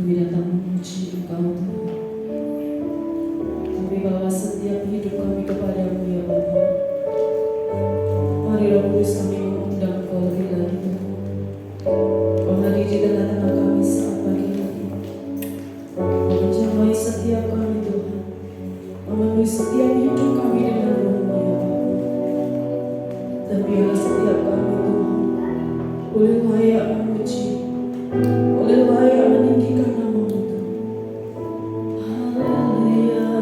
Kami datang memuji Engkau Tuhan. Kami bawa setiap hidup kami kepadamu ya Bapa. Mari Roh Kudus kami mengundang Kau lebih lagi Tuhan. Kau hadir di tengah-tengah kami saat pagi ini. Kau menjamai setiap kami Tuhan. Memenuhi setiap hidup kami dengan Roh-Mu ya Bapa. Dan biarlah setiap kami Tuhan boleh layak memuji, boleh layak meninggikan nama-Mu Tuhan. Haleluya.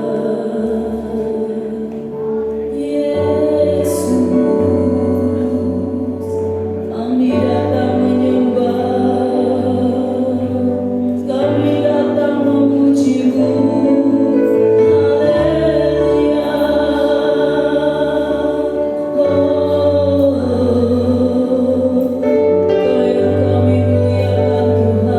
Yesus, kami datang menyembah, kami datang memuji-Mu. Haleluya. Oh, Kau yang kami muliakan Tuhan.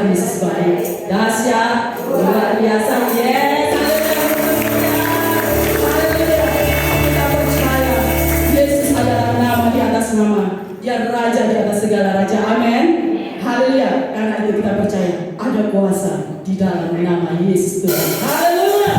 Tuhan Yesus baik, dahsyat, luar biasa. Yes, haleluya. Kita percaya Yesus adalah nama di atas nama, Dia Raja di atas segala raja. Amin. Haleluya. Karena itu kita percaya ada kuasa di dalam nama Yesus Tuhan. Haleluya.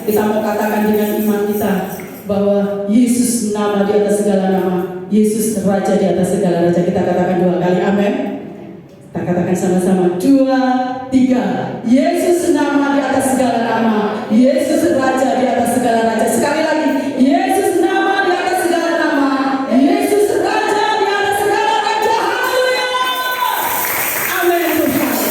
Kita mau katakan dengan iman kita bahwa Yesus nama di atas segala nama, Yesus Raja di atas segala raja. Kita katakan 2 kali, amin. Kita katakan sama-sama, 2, 3. Yesus nama di atas segala nama, Yesus Raja di atas segala raja. Sekali lagi, Yesus nama di atas segala nama, Yesus Raja di atas segala raja. Haleluya. Amin Tuhan.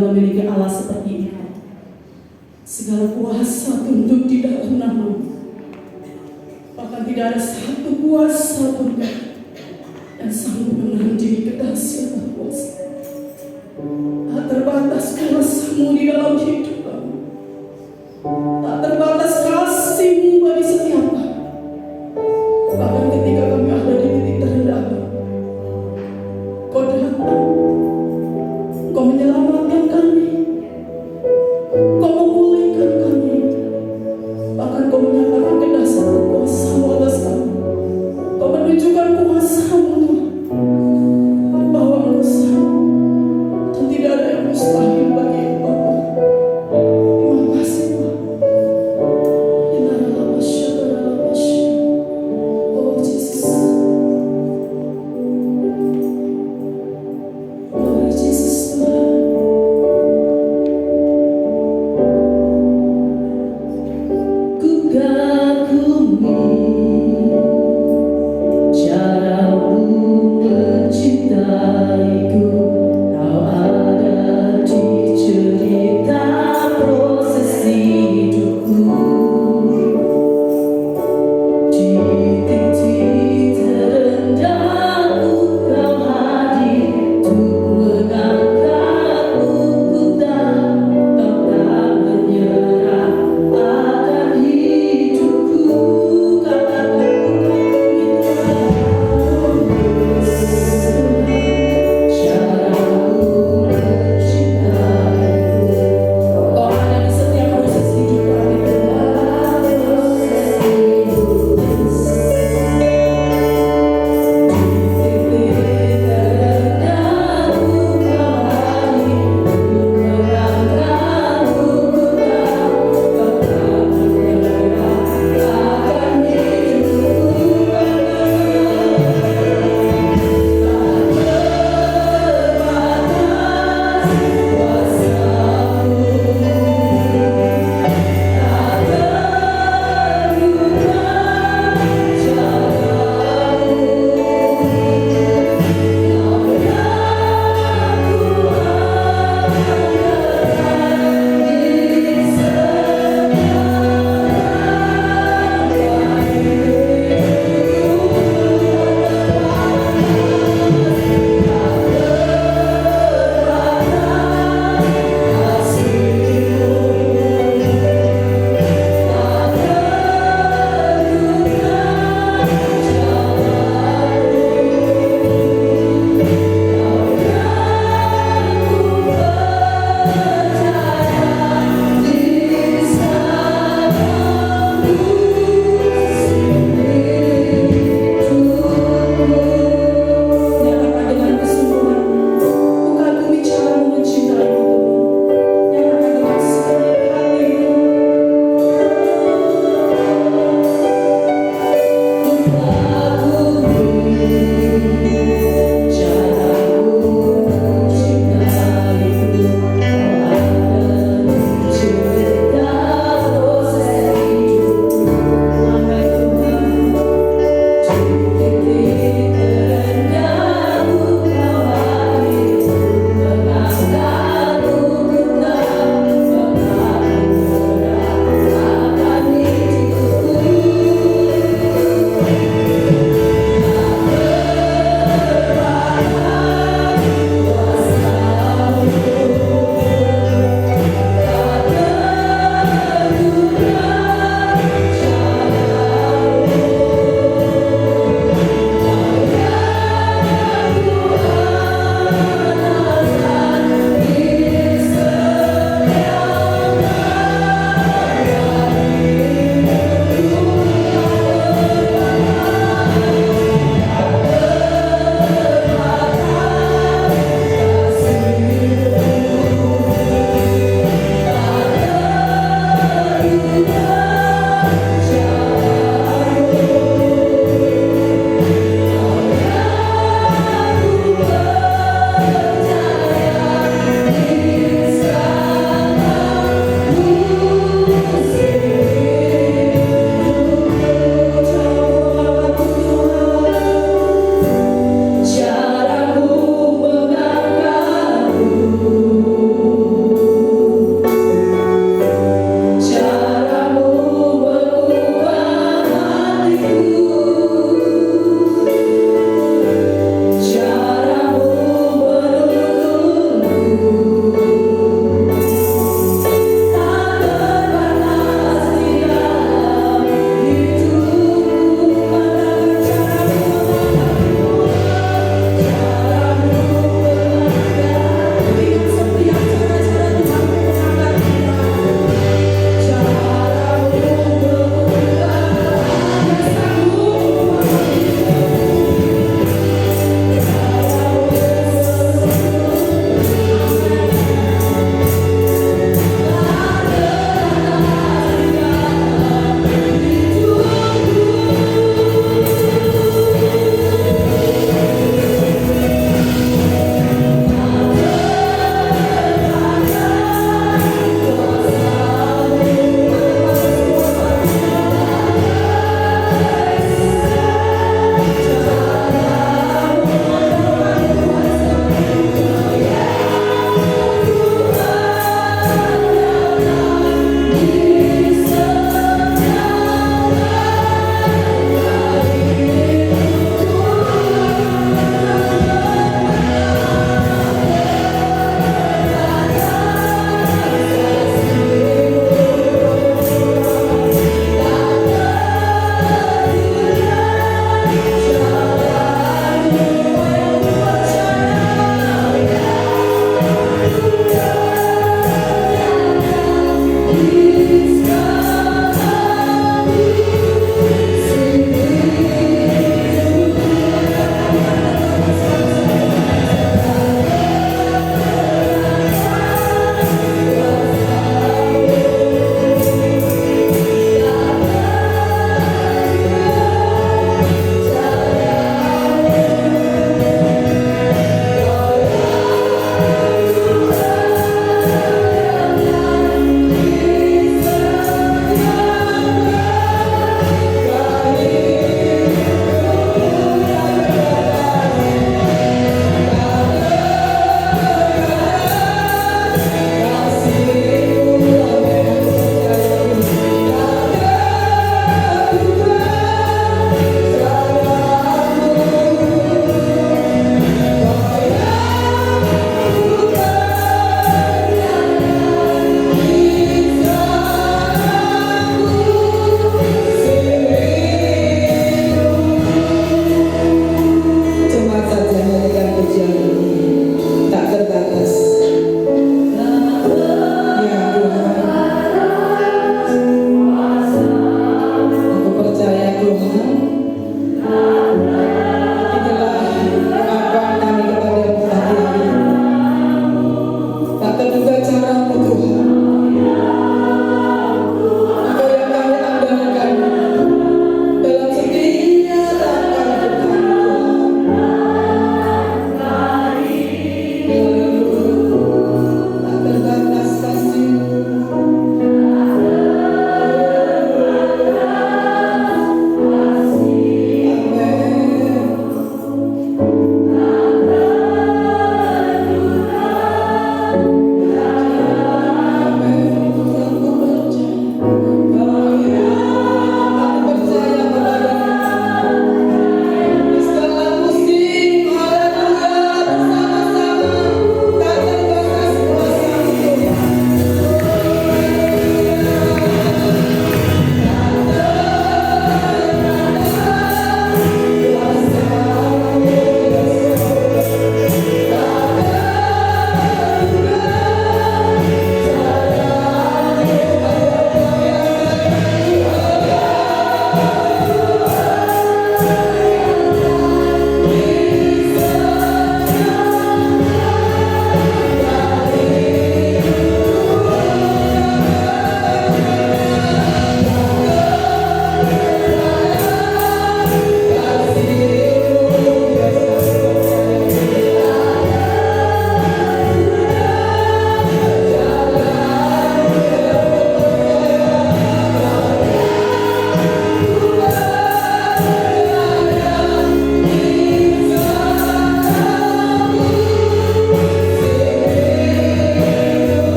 memiliki Allah seperti itu. Segala kuasa tunduk di dalam nama-Mu. Bahkan tidak ada satu kuasa pun yang sanggup menandingi kedahsyatan kuasa. Tak terbatas kuasa-Mu di dalam hidup kami. Tak terbatas kasih-Mu bagi setiap kami. Bahkan ketika kami ada di titik terendah, Kau datang, Kau menyelamatkan kami, Kau memulihkan kami, bahkan Kau menyatakan kedahsyatan kuasa-Mu atas kami. Kau menunjukkan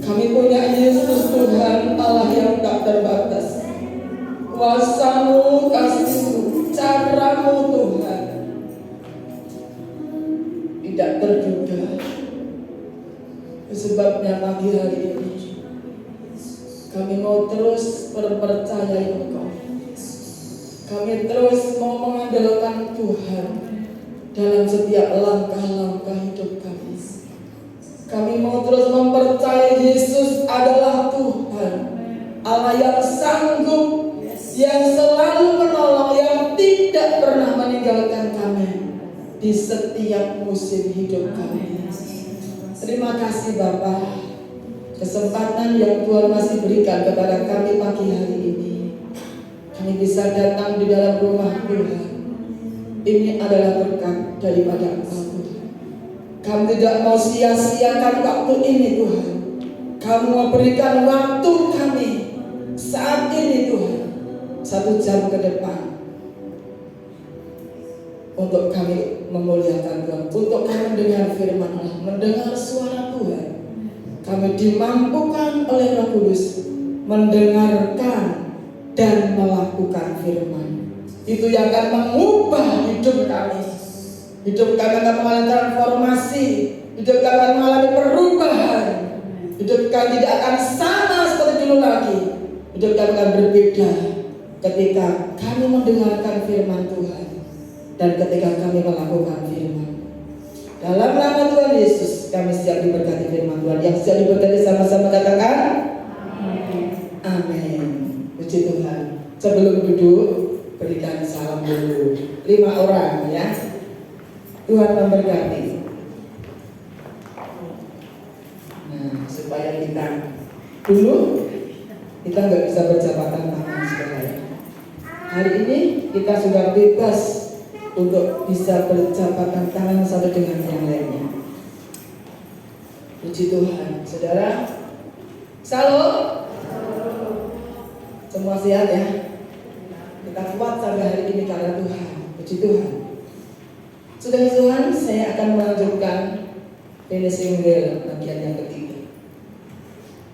Kami punya Yesus Tuhan, Allah yang tak terbatas. Kuasa-Mu, kasih-Mu, cara-Mu Tuhan tidak terduga. Sebabnya pagi hari ini kami mau terus percaya Engkau. Kami terus mau mengandalkan Tuhan dalam setiap langkah-langkah hidup kami. Kami mau terus mempercayai Yesus adalah Tuhan, Allah yang sanggup, yang selalu menolong, yang tidak pernah meninggalkan kami di setiap musim hidup kami. Terima kasih Bapak, kesempatan yang Tuhan masih berikan kepada kami pagi hari ini. Kami bisa datang di dalam rumah Tuhan. Ini adalah berkat daripada Engkau. Kami tidak mau sia-siakan waktu ini Tuhan. Kamu memberikan waktu kami saat ini Tuhan, 1 jam ke depan, untuk kami memuliakan Tuhan, untuk kami mendengar firman Allah, mendengar suara Tuhan. Kami dimampukan oleh Roh Kudus mendengarkan dan melakukan firman. Itu yang akan mengubah hidup kami. Hidup kami akan mengalami transformasi. Hidup kami akan mengalami perubahan. Hidup kami tidak akan sama seperti dulu lagi. Hidup kami akan berbeda ketika kami mendengarkan firman Tuhan dan ketika kami melakukan firman. Dalam nama Tuhan Yesus, kami siap diberkati firman Tuhan. Yang siap diberkati sama-sama katakan amin. Amin. Puji Tuhan. Sebelum duduk, berikan salam dulu 5 orang ya. Tuhan memberkati. Nah, supaya kita nggak bisa berjabatan tangan saudara. Hari ini kita sudah bebas untuk bisa berjabatan tangan satu dengan yang lainnya. Puji Tuhan, saudara. Salam. Semua sehat ya. Kita kuat sampai hari ini karena Tuhan. Puji Tuhan. Saudara Tuhan, saya akan melanjutkan finishing well bagian yang ketiga.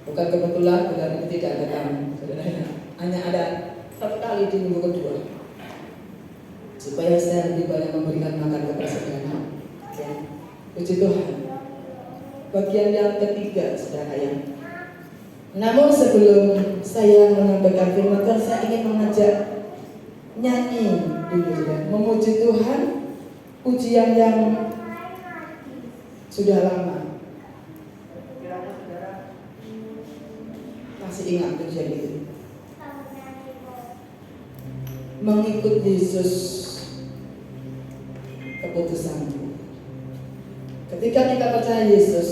Bukan kebetulan bulan ini tidak ada tamu, saudara. Hanya ada 1 kali di minggu kedua, supaya saya lebih banyak memberikan makan kepada saudara. Ya. Puji Tuhan. Bagian yang ketiga, saudara yang. Namun sebelum saya menyampaikan firman Tuhan, saya ingin mengajak nyanyi dulu, saudara. Memuji Tuhan. Pujian yang sudah lama. Kiranya saudara masih ingat pujian itu. Mengikut Yesus, keputusanku. Ketika kita percaya Yesus,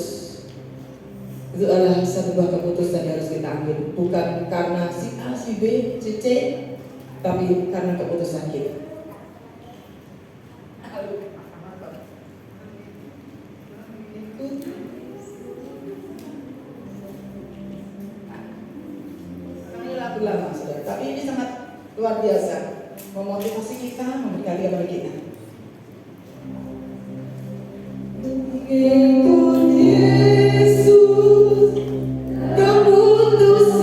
itu adalah sebuah keputusan yang harus kita ambil. Bukan karena si A, si B, si C, tapi karena keputusan kita. Lama, saudara. Tapi ini sangat luar biasa, memotivasi kita, memberkati kepada kita. Mengikut Yesus, keputusanku.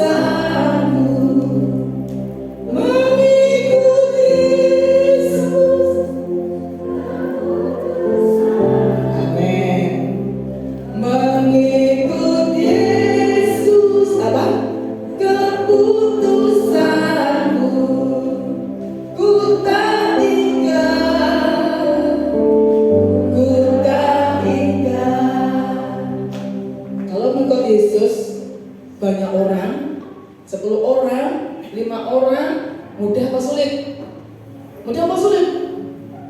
Mengikut Yesus, amin. Mengikut Yesus, apa? Keputusanku, ku tak tinggal, ku tak tinggal. Kalau mengikut Yesus, banyak orang, 10 orang, 5 orang, mudah apa sulit? Mudah apa sulit?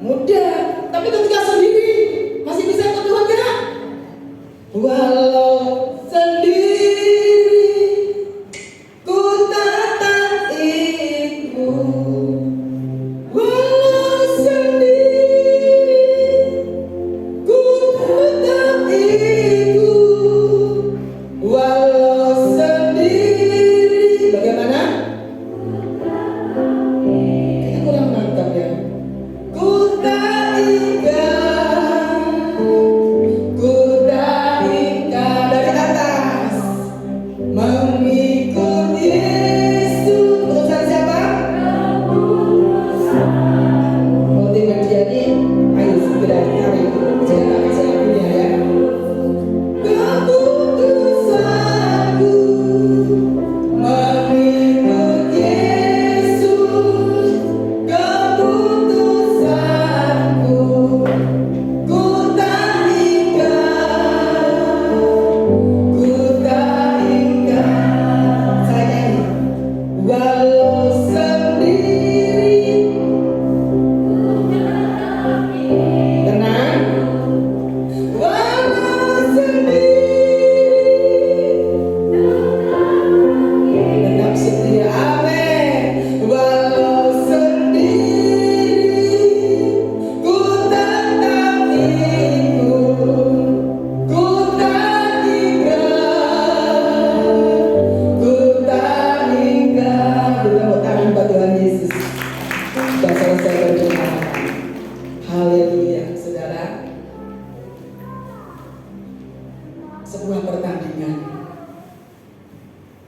Mudah. Tapi ketika sendiri, masih bisa ikut Tuhan kan? Walau sendiri, ku tetap ikut. Walau sendiri, ku tetap ikut. Walau sendiri, bagaimana? Kayaknya kurang mantap ya. Ku tak tinggal, ku tak tinggal.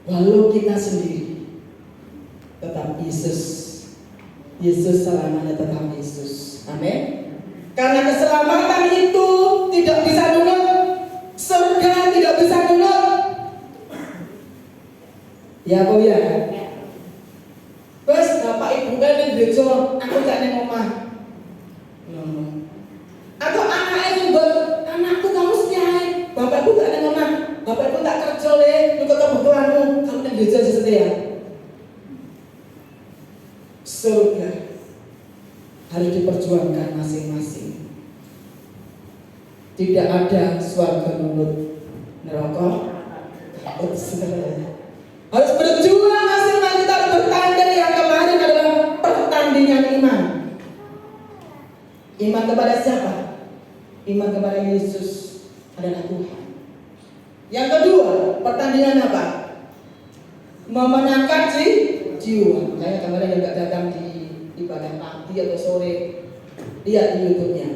walau kita sendiri, tetap Yesus selamanya tetap Yesus. Amin. Karena keselamatan itu tidak bisa nunut, surga tidak bisa nunut. Ya kok ya. Bos, bapak ibu kan yang gereja, aku gak neng omah. Atau anaknya juga, anakku kamu setiain, bapakku gak neng omah, bapakku tak kerja le, nukut kebutuhanmu, kamu neng gereja aja setia. Surga harus diperjuangkan masing-masing. Tidak ada swarga nurut, neraka takut. Harus berjuang masing-masing. Kita harus bertanding. Yang kemarin adalah pertandingan iman. Iman kepada siapa? Iman kepada Yesus adalah Tuhan. Yang kedua, pertandingan apa? Memenangkan jiwa. Saya kemarin juga datang di ibadah pagi atau sore, lihat di YouTube-nya.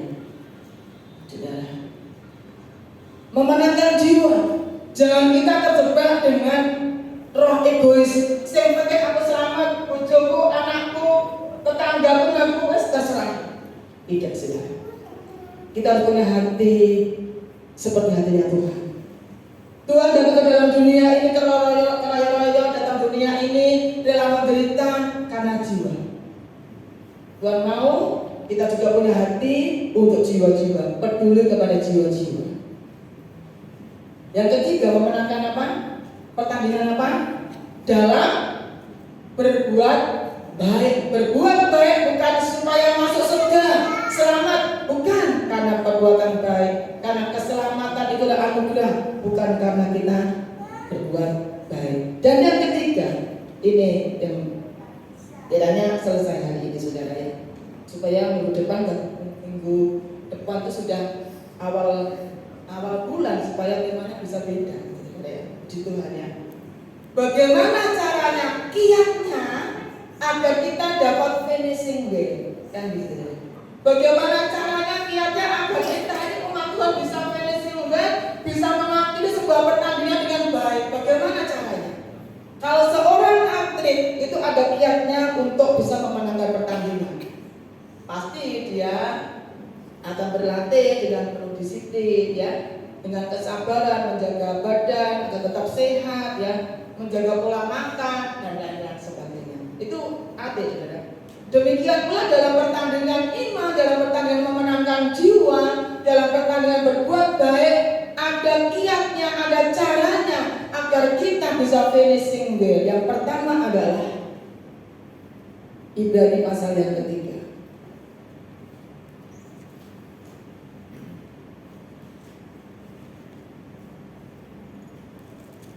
Saudara, memenangkan jiwa. Jangan kita terjebak dengan roh egois. Sing penting aku selamat, bojoku, anakku, tetanggaku, aku wis terserah. Tidak, saudara. Kita harus punya hati seperti hatinya Tuhan. Tuhan datang ke dalam dunia ini, keraya-raya datang dunia ini rela menderita karena jiwa. Tuhan mau kita juga punya hati untuk jiwa-jiwa, peduli kepada jiwa-jiwa. Yang ketiga, memenangkan apa? Pertandingan apa? Dalam berbuat baik. Berbuat baik bukan supaya masuk surga, selamat, bukan karena perbuatan baik, karena keselamatan itu adalah anugerah, bukan karena kita berbuat baik. Dan yang ketiga, ini yang kiranya selesai hari ini, saudara ya, supaya minggu depan itu sudah awal bulan, supaya temanya bisa beda, puji Tuhan ya. Bagaimana caranya, kiatnya agar kita dapat finishing way, kan gitu. Bagaimana caranya, kiatnya agar kita ini umat Tuhan bisa finishing way, bisa mengakhiri sebuah pertandingan dengan baik. Bagaimana caranya? Kalau seorang atlet itu ada kiatnya untuk bisa memenangkan pertandingan, pasti dia akan berlatih dengan penuh disiplin ya, dengan kesabaran, menjaga badan agar tetap sehat ya, menjaga pola makan dan lain-lain sebagainya. Itu atlet, saudara. Demikian pula dalam pertandingan iman, dalam pertandingan memenangkan jiwa, dalam pertandingan berbuat baik, ada kiatnya, ada caranya agar kita bisa finishing well. Yang pertama adalah Ibrani pasal yang ketiga.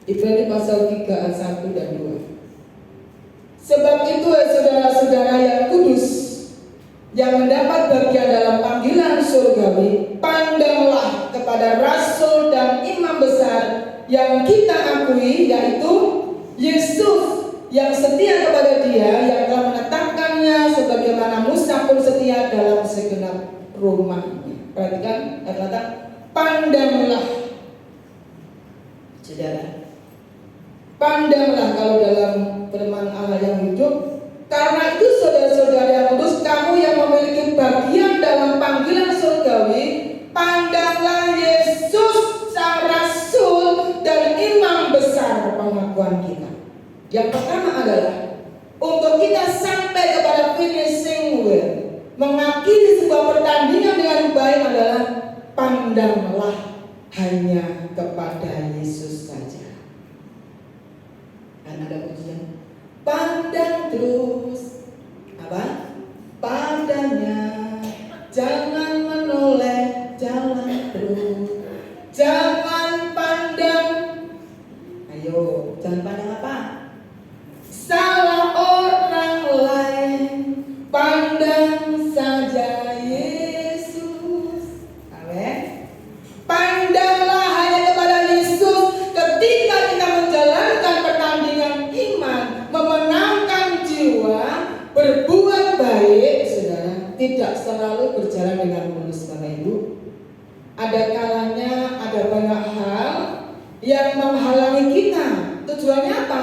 Ibrani pasal 3 ayat 1 dan 2. Sebab itu saudara-saudara yang kudus, yang mendapat bagian dalam panggilan surgawi, pandanglah kepada rasul dan imam besar yang kita akui, yaitu Yesus, yang setia kepada Dia yang telah menetapkannya sebagaimana Musa pun setia dalam segenap rumahnya. Perhatikan kata-kata pandanglah, saudara. Pandanglah kalau dalam firman Allah yang hidup. Karena itu saudara-saudara yang kudus, kamu yang memiliki bagian dalam panggilan surgawi, pandanglah Yesus sang rasul dan imam besar pengakuan kita. Yang pertama adalah untuk kita sampai kepada finishing well, mengakhiri sebuah pertandingan dengan baik adalah pandanglah hanya kepada Yesus saja. Kan ada pujian, pandang terus apa? Padanya, jangan menoleh, jalan terus, jangan pandang. Ayo, jangan pandang apa? Salah orang lain, pandang saja Yesus. Amin. Pandanglah hanya kepada Yesus. Ketika kita menjalankan pertandingan iman, memenangkan jiwa, berbuat baik, saudara, tidak selalu berjalan dengan mulus, Bapak Ibu. Ada kalanya ada banyak hal yang menghalangi kita. Tujuannya apa?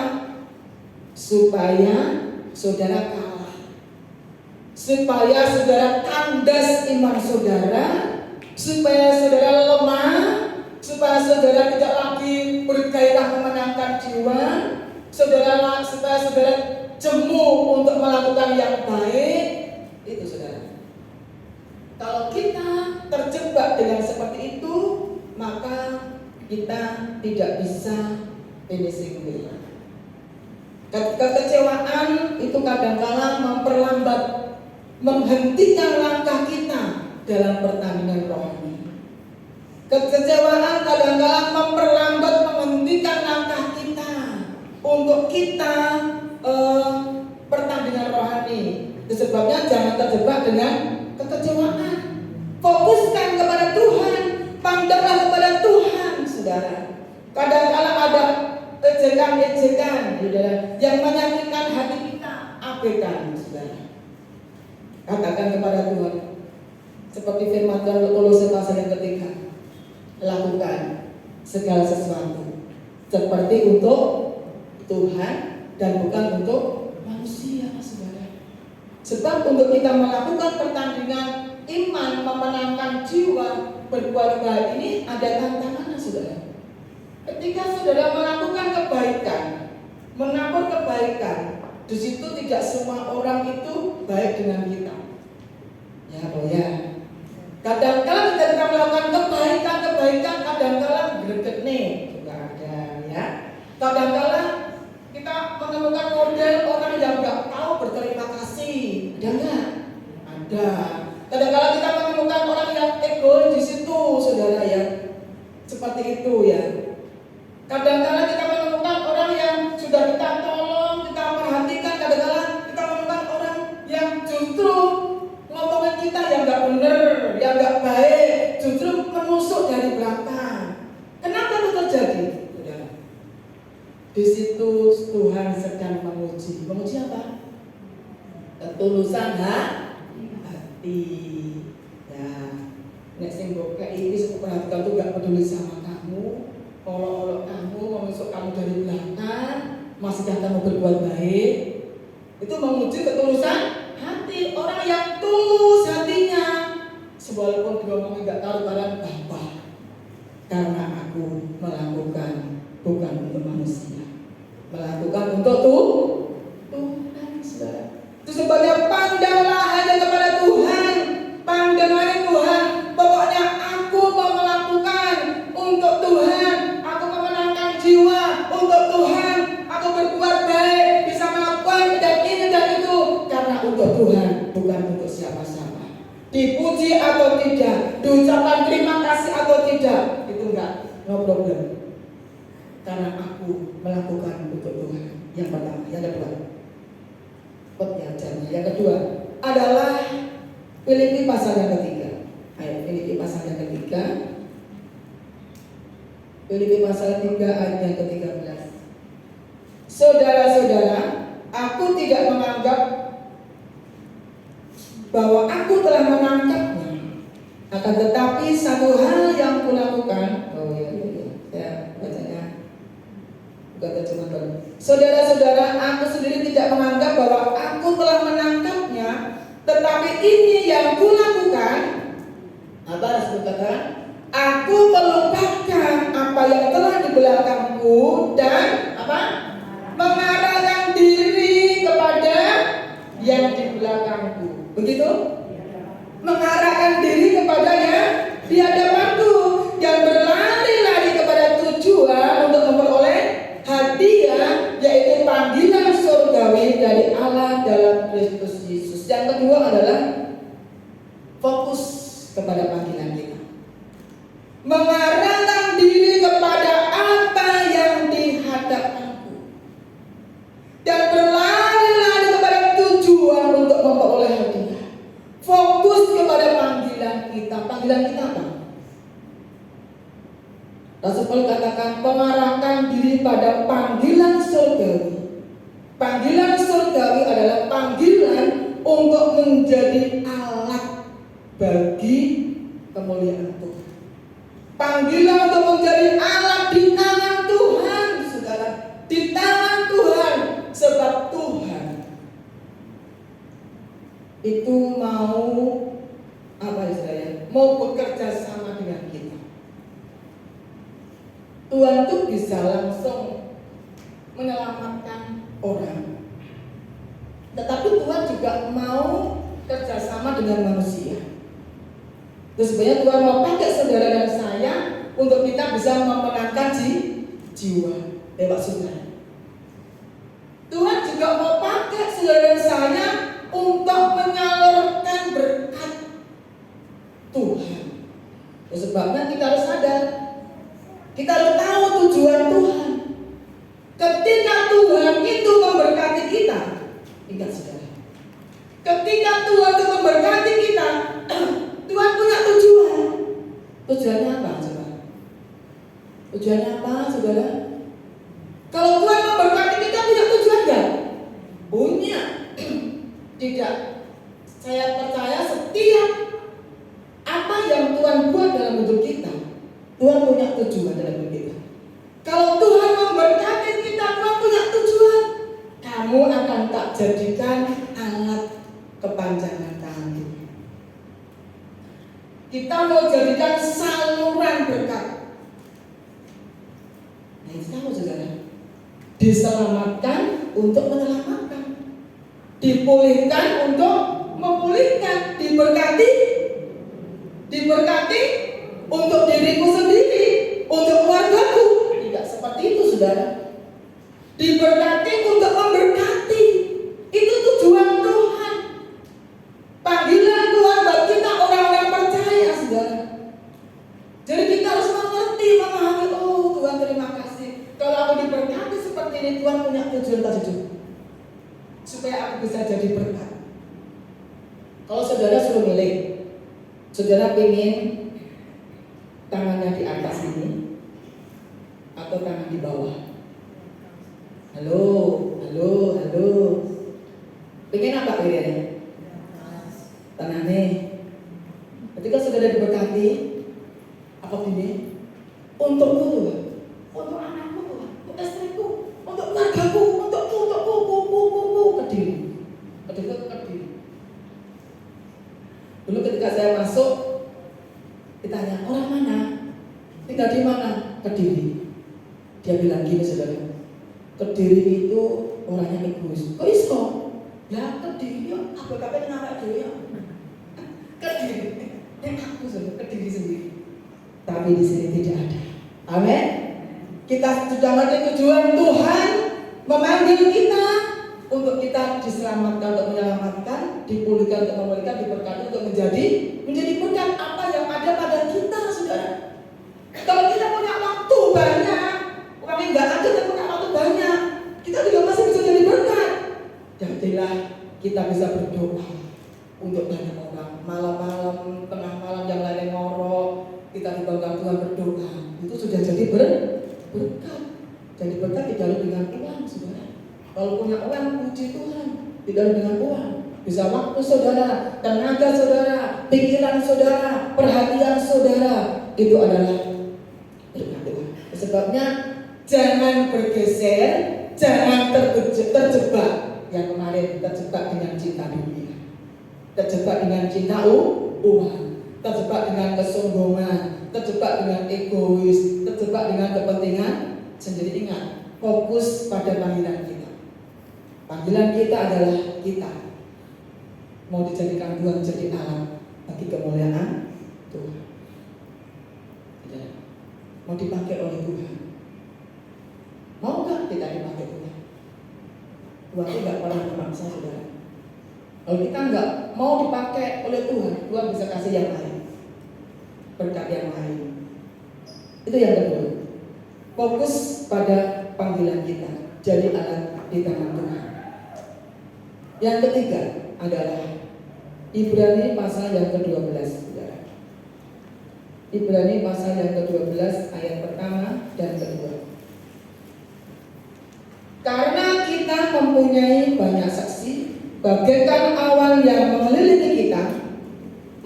supaya saudara kalah, supaya saudara kandas iman saudara, supaya saudara lemah, supaya saudara tidak lagi bergairah memenangkan jiwa, supaya saudara jemu untuk melakukan yang baik. Itu saudara. Kalau kita terjebak dengan seperti itu, maka kita tidak bisa finishing well. Kekecewaan itu kadang-kala memperlambat, menghentikan langkah kita dalam pertandingan rohani. Kekecewaan kadang-kala memperlambat, menghentikan langkah kita untuk kita pertandingan rohani. Itu sebabnya jangan terjebak dengan kekecewaan. Fokuskan kepada Tuhan, pandanglah kepada Tuhan, saudara. Kadang-kala ada ejekan-ejekan, saudara, yang menyakitkan hati kita, abaikan, saudara. Katakan kepada Tuhan, seperti firman Tuhan Kolose pasal yang ketiga, lakukan segala sesuatu seperti untuk Tuhan dan bukan untuk manusia, saudara. Sebab untuk kita melakukan pertandingan iman, memenangkan jiwa, berbuat baik ini ada tantangannya, saudara. Ketika saudara melakukan kebaikan, menabur kebaikan, di situ tidak semua orang itu baik dengan kita. Ya, ya. Kadang-kala kita melakukan kebaikan, kadang-kala greget nih, juga ada, ya. Kadang-kala kita menemukan model orang yang nggak tahu berterima kasih, ada nggak? Ada. Kadang-kala kita menemukan orang yang egois di situ, saudara, ya. Seperti itu, ya. Kadang-kala kita menemukan orang yang sudah kita tolong, kita perhatikan. Kadang-kala kita menemukan orang yang justru ngomongin kita yang nggak benar, yang nggak baik, justru menusuk dari belakang. Kenapa itu terjadi? Di situ Tuhan sedang menguji. Menguji apa? Ketulusan hati. Ya, nek sing mbok iki perhatikan tuh nggak peduli sama kamu. Olok-olok kamu, menusuk kamu dari belakang, masihkah kamu berbuat baik? Itu menguji ketulusan hati. Orang yang tulus hatinya, walaupun dia ngomong nggak karu-karuan, Bapak, karena aku melakukan bukan untuk manusia, melakukan untuk Tuhan, saudara. Itu sebabnya pandanglah hanya kepada Tuhan, pandanglah Tuhan. Pokoknya aku mau melakukan untuk Tuhan. Jiwa untuk Tuhan, aku berbuat baik, bisa melakukan dan ini dan itu karena untuk Tuhan, bukan untuk siapa-siapa. Dipuji atau tidak, diucapkan terima kasih atau tidak, itu enggak, no problem. Karena aku melakukan untuk Tuhan. Yang pertama, yang kedua, yang kedua adalah Filipi pasal yang ketiga. Ayo, Filipi pasal yang ketiga. Filipi pasal 3 ayat yang ke-13. Saudara-saudara, aku tidak menganggap bahwa aku telah menangkapnya, akan tetapi satu hal yang kulakukan. Saya bacanya bukan terjemahan baru. Saudara-saudara, aku sendiri tidak menganggap bahwa aku telah menangkapnya, tetapi ini yang kulakukan. Apa harus dikatakan? Aku melupakan apa yang telah di belakangku dan apa? Mengarahkan diri kepada yang di belakangku. Begitu? Mengarahkan diri kepada yang di hadapanku, yang berlari-lari kepada tujuan untuk memperoleh hadiah, yaitu panggilan surgawi dari Allah dalam Kristus Yesus. Yang kedua adalah fokus kepada panggilan kita. Mengarahkan diri kepada apa yang dihadapkanku dan berlari-lari kepada tujuan untuk memperoleh hadiah. Fokus kepada panggilan kita. Panggilan kita apa? Rasul Paulus katakan mengarahkan diri pada panggilan surgawi. Panggilan surgawi adalah panggilan untuk menjadi alat bagi kemuliaan Tuhan. Panggilan untuk menjadi alat di tangan Tuhan, saudara, di tangan Tuhan. Sebab itu mau apa istilahnya? Mau bekerja sama dengan kita. Tuhan tuh bisa langsung menyelamatkan orang. Tetapi Tuhan juga mau kerjasama dengan manusia. Terus sebenarnya Tuhan mau pakai saudara dan saya untuk kita bisa memenangkan jiwa. Pak Saudara. Tuhan juga mau pakai saudara dan saya untuk menyalurkan berkat Tuhan. Terus sebabnya kita harus sadar, kita harus tahu tujuan Tuhan. Ketika Tuhan itu memberkati kita, ingat saudara, ketika Tuhan itu memberkati kita, Tuhan punya tujuan. Tujuannya apa, saudara? Tujuannya apa, saudara? Kalau Tuhan memberkati kita punya tujuan enggak? Punya. Tidak. Saya percaya setiap apa yang Tuhan buat dalam hidup kita, Tuhan punya tujuan dalam hidup kita. Kalau Tuhan memberkati kita, Tuhan punya tujuan. Kamu akan tak jadikan alat kepanjangan tangan. Kita mau jadikan saluran berkat. Nah, itu tahu saudara. Diselamatkan untuk menyelamatkan, dipulihkan untuk memulihkan, diberkati untuk diriku sendiri, untuk keluargaku. Tidak seperti itu saudara. Diberkati untuk memberkati. Itu tujuan Tuhan. Panggilan Tuhan buat kita orang-orang percaya saudara. Jadi kita harus mengerti, memahami, oh Tuhan terima kasih. Kalau aku diberkati seperti ini, Tuhan punya tujuan tertentu supaya aku bisa jadi berkat. Kalau saudara suruh milih, saudara ingin tangannya di atas ini atau tangan di bawah? Halo. Pengen apa pilihannya? Tangannya. Ketika saudara diberkati, apa ini? Untukku Tuhan, untuk anakku Tuhan, untuk istriku, untuk keluargaku, untukku, kediri. Dulu ketika saya masuk, ditanya orang mana, tinggal di mana? Kediri. Dia bilang gini saudara, Kediri itu orangnya egois. Kok iso? Ya Kediri, ya apa-apa nama dia. Kediri, aku saudara, Kediri sendiri. Tapi di sini tidak ada. Amin. Kita sudah mengerti tujuan Tuhan memanggil kita untuk kita diselamatkan, untuk menyelamatkan, dipulihkan untuk memulihkan, diberkati untuk menjadi berkat apa yang ada pada kita, saudara. Kalau kita punya waktu banyak, orang yang nggak ada tapi punya waktu banyak, kita juga masih bisa jadi berkat. Jadilah kita bisa berdoa untuk banyak orang. Malam-malam, tengah malam yang lain ngorok, kita dibangun Tuhan berdoa, itu sudah jadi berkat. Jadi berkat tidak dengan uang, saudara. Kalau punya uang, puji Tuhan, tidak dengan uang. Bisa waktu saudara, tenaga saudara, pikiran saudara, perhatian saudara, itu adalah berkat Tuhan. Sebabnya jangan bergeser, jangan terjebak. Yang kemarin terjebak dengan cinta dunia, terjebak dengan cinta uang, terjebak dengan kesombongan, terjebak dengan egois, terjebak dengan kepentingan sendiri. Ingat, fokus pada panggilan kita. Panggilan kita adalah kita mau dijadikan Tuhan jadi alat bagi kemuliaan Tuhan. Mau dipakai oleh Tuhan. Mau nggak kita dipakai Tuhan? Tuhan itu nggak pernah memaksa saudara. Kalau kita nggak mau dipakai oleh Tuhan, Tuhan bisa kasih yang lain, berkat yang lain. Itu yang kedua. Fokus pada panggilan kita, jadi alat di tangan Tuhan. Yang ketiga adalah Ibrani pasal yang ke-12, saudara. Ibrani pasal yang ke-12 ayat pertama dan kedua. Karena kita mempunyai banyak saksi, bagaikan awan yang mengelilingi kita,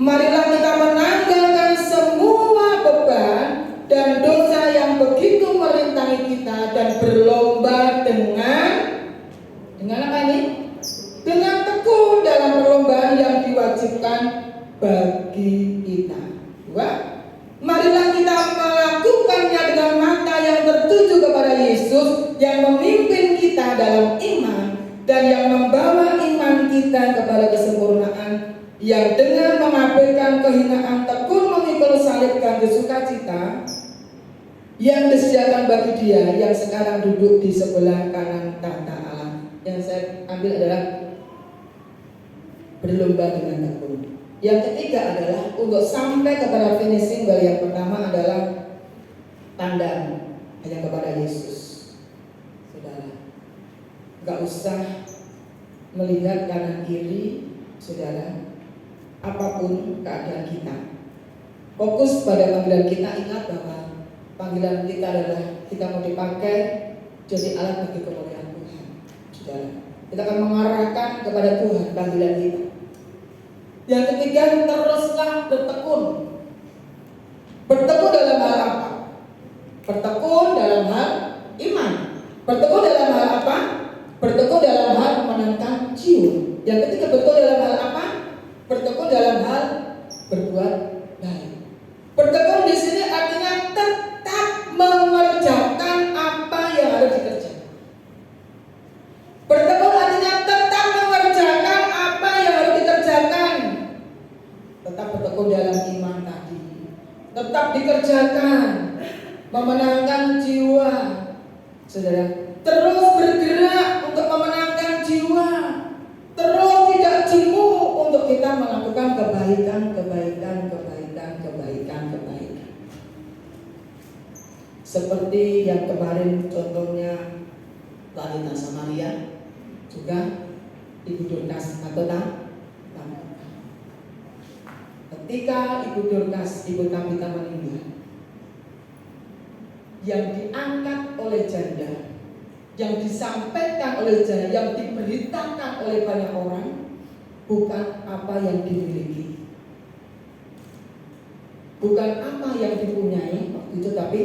marilah kita menanggalkan semua beban dan dosa yang begitu merintangi kita dan berlomba dengan apa ini? Dengan tekun dalam perlombaan yang diwajibkan bagi kita. Dua, marilah kita melakukannya dengan mata yang tertuju kepada Yesus yang memimpin kita dalam iman dan yang membawa iman kita kepada kesempurnaan, yang dengan mengabaikan kehinaan tekun memikul salib ganti sukacita yang disediakan bagi Dia yang sekarang duduk di sebelah kanan tahta Allah. Yang saya ambil adalah berlomba dengan tekun. Yang ketiga adalah untuk sampai kepada finishing goal. Yang pertama adalah pandang hanya kepada Yesus. Saudara, gak usah melihat kanan kiri, saudara. Apapun keadaan kita, fokus pada panggilan kita. Ingat bahwa panggilan kita adalah kita mau dipakai jadi alat bagi kemuliaan Tuhan. Saudara, kita akan mengarahkan kepada Tuhan panggilan kita. Yang ketiga, teruslah bertekun. Bertekun dalam hal apa? Bertekun dalam hal iman. Bertekun dalam hal apa? Bertekun dalam hal menantang jiwa. Yang ketiga, bertekun dalam hal apa? Bertekun dalam hal berbuat baik. Bertekun di sini artinya tetap mengerjakan apa yang harus dikerjakan. Bertekun artinya tetap mengerjakan apa yang harus dikerjakan. Tetap bertekun dalam iman tadi. Tetap dikerjakan, memenangkan jiwa. Saudara, terus bergerak untuk memenangkan jiwa. Terus tidak jemu untuk kita melakukan kebaikan. Seperti yang kemarin contohnya wanita Samaria, juga Ibu Dorcas atau ketika Ibu Dorcas, Ibu Tabita meninggal, yang diangkat oleh janda, yang disampaikan oleh janda, yang diberitakan oleh banyak orang, bukan apa yang dimiliki, bukan apa yang dipunyai waktu itu, tapi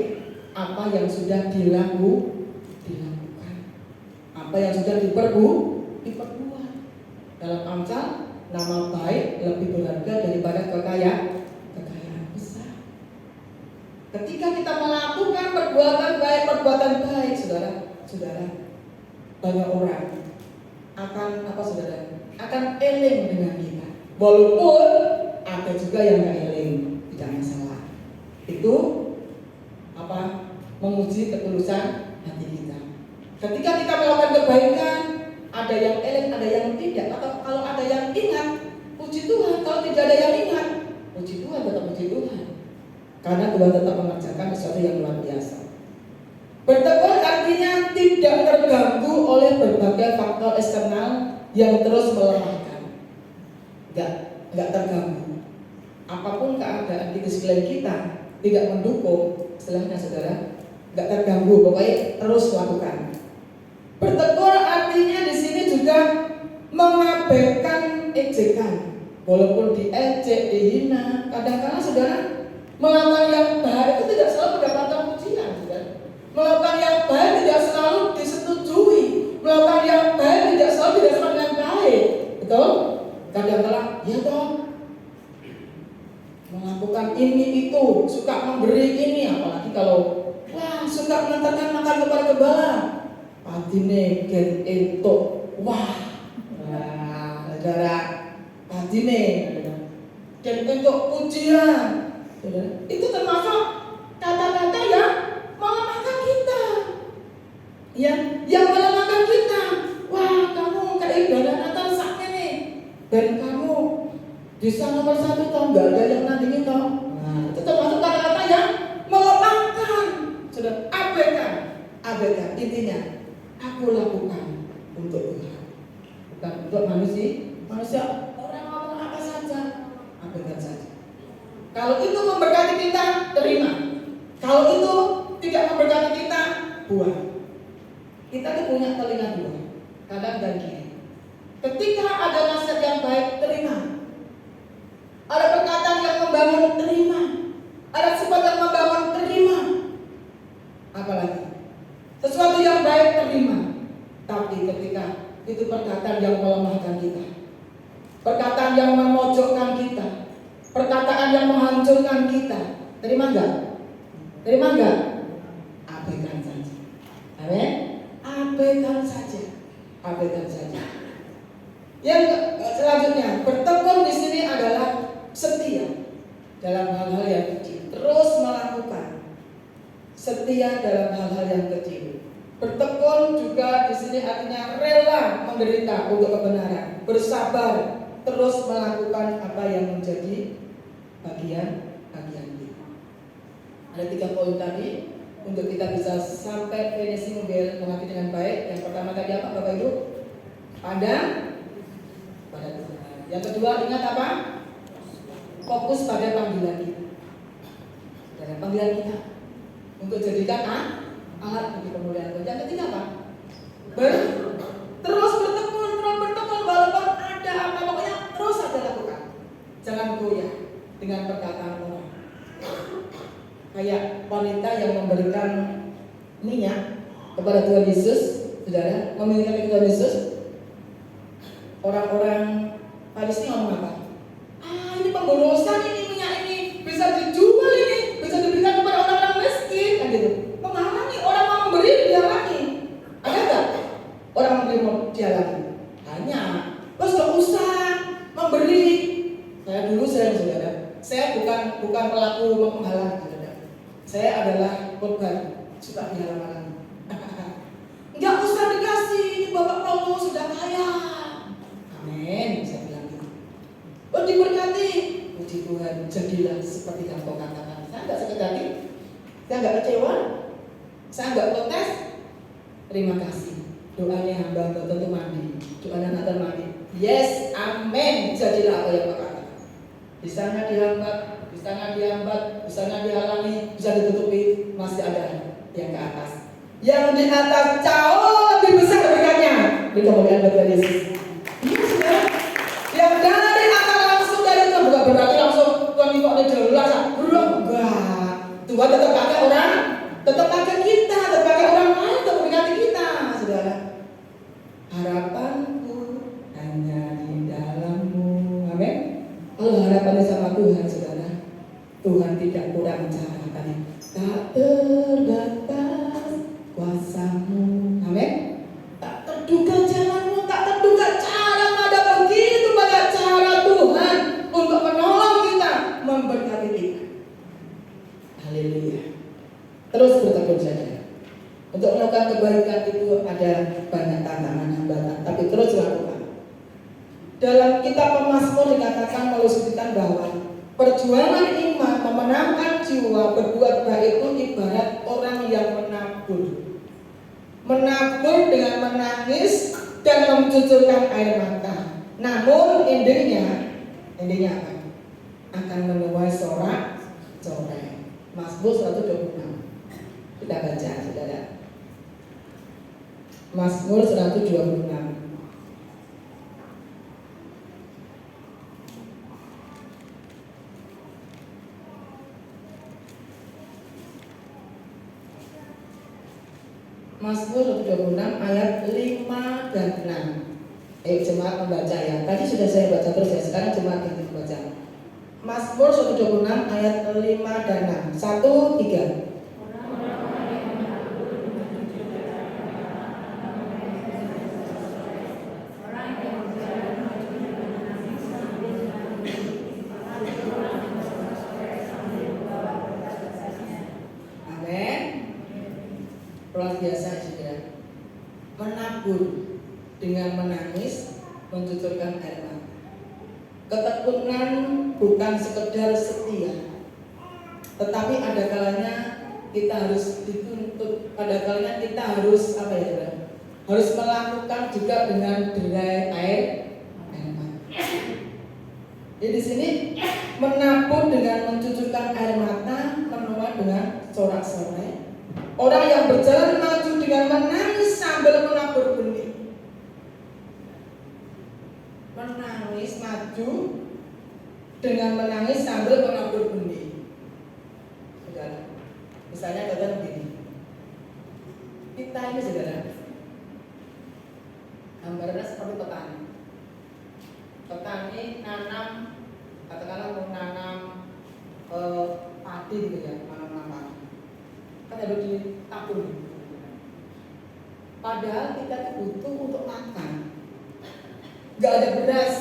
apa yang sudah dilakukan, apa yang sudah diperbuat. Dalam Amsal, nama baik lebih berharga daripada kekayaan besar. Ketika kita melakukan perbuatan baik, saudara, banyak orang akan akan eling dengan kita. Walaupun ada juga yang nggak eling, tidak masalah. Itu menguji ketulusan hati kita. Ketika kita melakukan kebaikan, ada yang eling, ada yang tidak. Atau kalau ada yang ingat, puji Tuhan. Kalau tidak ada yang ingat, puji Tuhan, tetap puji Tuhan. Karena Tuhan tetap mengerjakan sesuatu yang luar biasa. Bertekun artinya tidak terganggu oleh berbagai faktor eksternal yang terus melemahkan. Enggak terganggu. Apapun keadaan di sekeliling kita tidak mendukung, istilahnya saudara, enggak terganggu, pokoknya terus lakukan. Bertekun artinya di sini juga mengabaikan ejekan. Walaupun diejek, dihina, kadang-kadang saudara, melakukan yang baik itu tidak selalu mendapatkan pujian, saudara. Melakukan yang baik tidak selalu disetujui. Melakukan yang baik tidak selalu dirasakan dengan baik. Betul? Kadang-kadang, ya toh, melakukan ini itu, suka memberi ini, apalagi kalau suka mengantarkan makan kepada gembala. Padine get entuk. Saudara, padine get entuk pujian. Saudara, itu termasuk kata-kata yang melemahkan kita. Yang melemahkan kita. Kamu keibadah Natal sakit nih. Dan kamu bisa nomor 1 toh, enggak ada yang nandingin toh. Itu termasuk kata-kata yang melemahkan. Sudah abaikan. Intinya, aku lakukan untuk Tuhan, bukan untuk manusia. Orang ngomong apa saja, abaikan saja. Kalau itu memberkati kita, terima. Kalau itu tidak memberkati kita, buang. Kita tuh punya telinga dua, kanan dan kiri. Ketika ada nasihat yang baik, terima. Ada perkataan yang membangun, terima. Ada sifat yang membangun, terima. Apalagi sesuatu yang baik, terima. Tapi ketika itu perkataan yang melemahkan kita, perkataan yang memojokkan kita, perkataan yang menghancurkan kita. Terima enggak? Terima enggak? Abaikan saja. Amin. Abaikan saja. Abaikan saja. Yang selanjutnya, bertekun di sini adalah setia dalam hal-hal yang kecil, terus melakukan. Setia dalam hal-hal yang kecil. Bertekun juga di sini artinya rela menderita untuk kebenaran, bersabar, terus melakukan apa yang menjadi bagian kita. Ada 3 poin tadi untuk kita bisa sampai finishing bell mengerti dengan baik. Yang pertama tadi apa, Bapak Ibu? Pandang pada Tuhan. Yang kedua, ingat apa? Fokus pada panggilan kita. Dan panggilan kita untuk jadikan alat bagi kemuliaan Tuhan. Yang ketiga apa? Terus bertekun walaupun ada apa, pokoknya terus saja lakukan. Jangan goyah dengan perkataan orang. Kayak wanita yang memberikan minyak kepada Tuhan Yesus, saudara, memberikan Tuhan Yesus. Orang-orang Farisi ngomong apa? Ini pemborosan, ini minyak ini bisa dijual, ini bisa diberikan kepada orang-orang miskin, kan gitu. Menghalangi orang mau memberi, dia lagi. Ada nggak orang memberi dia lagi? Hanya, terus gak usah memberi. Saudara, saya bukan pelaku menghalang, saudara. Saya adalah korban suka dihalang-halangi. Nggak usah dikasih, Bapak Paulus sudah kaya. Amin, saya bilang gitu. Oh, diberkati, puji Tuhan, jadilah seperti yang kau katakan. Saya nggak sakit hati, saya nggak kecewa, saya nggak protes. Terima kasih. Doanya hamba tentu mandi, doanya Nathan mandi. Yes, amin. Jadilah apa yang kau katakan. Bisanya dihambat, bisanya dihalangi, bisa ditutupi, masih ada yang ke atas. Yang di atas jauh lebih besar berkatnya. Di kemuliaan Tuhan Yesus. Yang dari atas langsung dari Tuhan, bukan berarti langsung Tuhan kok ada jelas, enggak. Tuhan tetap pakai orang, tetap pakai kita, tetap pakai orang lain untuk memberkati kita, saudara. Harapanku hanya di dalam-Mu. Amin. Kalau harapannya sama Tuhan, saudara, Tuhan tidak kurang cara. Tak terbatas kuasa-Mu. Amin. Tak terduga jalan-Mu, tak terduga cara-Mu. Ada begitu banyak cara Tuhan untuk menolong kita, memberkati kita. Haleluya. Terus bertekun saja. Untuk melakukan kebaikan itu ada banyak tantangan hambatan, tapi terus lakukan. Dalam kitab Pemazmur dikatakan melalui sebutan bahwa perjuangan iman memenangkan jiwa berbuat baik itu ibarat orang yang menabur dengan menangis dan mencucurkan air mata. Namun endingnya apa? Akan menuai sorak-sorai. Mazmur 126. Kita baca, saudara. Mazmur 126. Mazmur 126 ayat 5 dan 6. Ayo jemaat membaca ya. Tadi sudah saya baca terus ya, sekarang jemaat yang membaca. Mazmur 126 ayat 5 dan 6. 1, 3. Luar biasa juga. Menabur dengan menangis, mencucurkan air mata. Ketekunan bukan sekedar setia, tetapi ada kalanya kita harus dituntut, ada kalanya kita harus apa ya, saudara? Harus melakukan juga dengan derai air mata. Jadi di sini menabur dengan mencucurkan air mata, menuai dengan sorak-sorai. Orang yang berjalan maju dengan menangis sambil menabur benih. Menangis maju dengan menangis sambil menabur benih. Saudara, misalnya kata begini. Kita ini, saudara, gambarnya seperti petani. petani nanam, katakanlah mau nanam padi gitu ya, nanam padi, kan harus ditabur. Padahal kita tuh butuh untuk makan, nggak ada beras,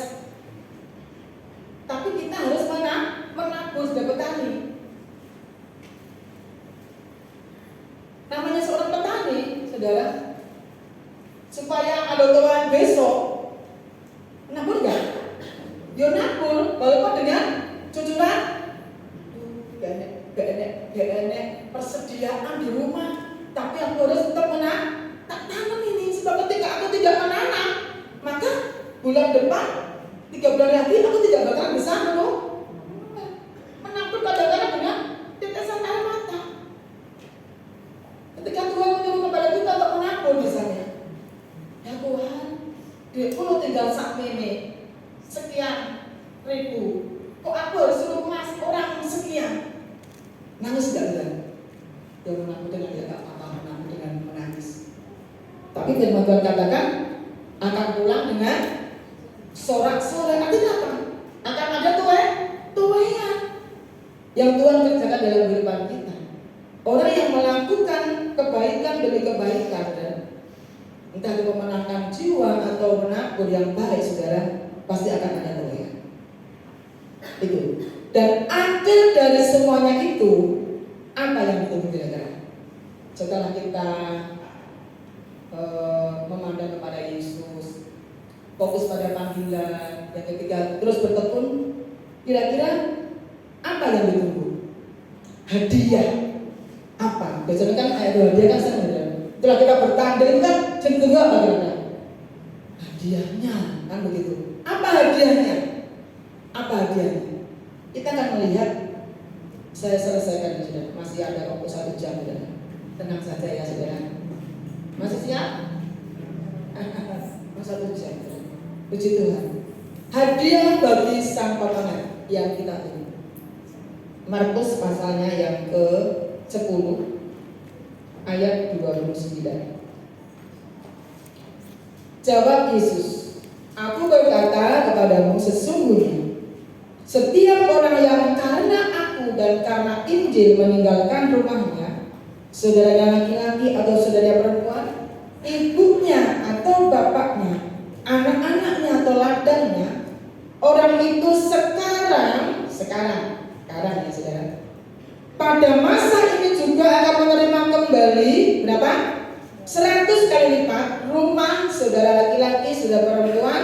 tapi kita harus menabur sebagai petani. Namanya seorang petani, saudara, supaya ada tuan besok, nabur nggak? Dia nabur, walaupun dengan cucuran, gak enak persediaan di rumah, tapi aku harus tetap tak tanam ini, sebab ketika aku tidak menanam, maka bulan depan 3 bulan lagi aku tidak bakal bisa menabur kadang-kadang dengan tetesan air mata. Ketika Tuhan menyuruh kepada kita untuk menabur misalnya, ya Tuhan, kalau tinggal sak meme sekian ribu, kok aku harus suruh mas orang sekian? Nangis gak bilang? Dia menabur dengan tidak apa-apa, menabur dengan menangis. Tapi firman Tuhan katakan akan pulang dengan sorak-sorai. Artinya apa? Akan ada tuaian yang Tuhan kerjakan dalam kehidupan kita. Orang yang melakukan kebaikan demi kebaikan, dan entah itu memenangkan jiwa atau menabur yang baik, saudara, pasti akan ada tuaian. Itu. Dan akhir dari semuanya itu, apa yang ditunggu kira-kira? Setelah kita memandang kepada Yesus, fokus pada panggilan, yang ketiga terus bertekun, kira-kira apa yang ditunggu? Hadiah apa? Biasanya kan ayat hadiah kan sebenarnya. Setelah kita bertanding itu kan cenderung apa kira-kira? Hadiahnya kan begitu. Apa hadiahnya? Apa hadiahnya? Kita akan melihat. Saya selesaikan saudara. Masih ada waktu 1 jam saudara. Tenang saja ya saudara. Masih siap? Masa 1 jam. Puji Tuhan. Hadiah bagi sang pemenang yang kita tunggu. Markus pasalnya yang ke-10 ayat 29. Jawab Yesus, aku berkata kepadamu, sesungguhnya setiap orang yang karena aku dan karena Injil meninggalkan rumahnya, saudaranya laki-laki atau saudaranya perempuan, ibunya atau bapaknya, anak-anaknya atau ladangnya, orang itu sekarang ya saudara, pada masa ini juga akan menerima kembali berapa? 100 kali lipat rumah, saudara laki-laki, saudara perempuan,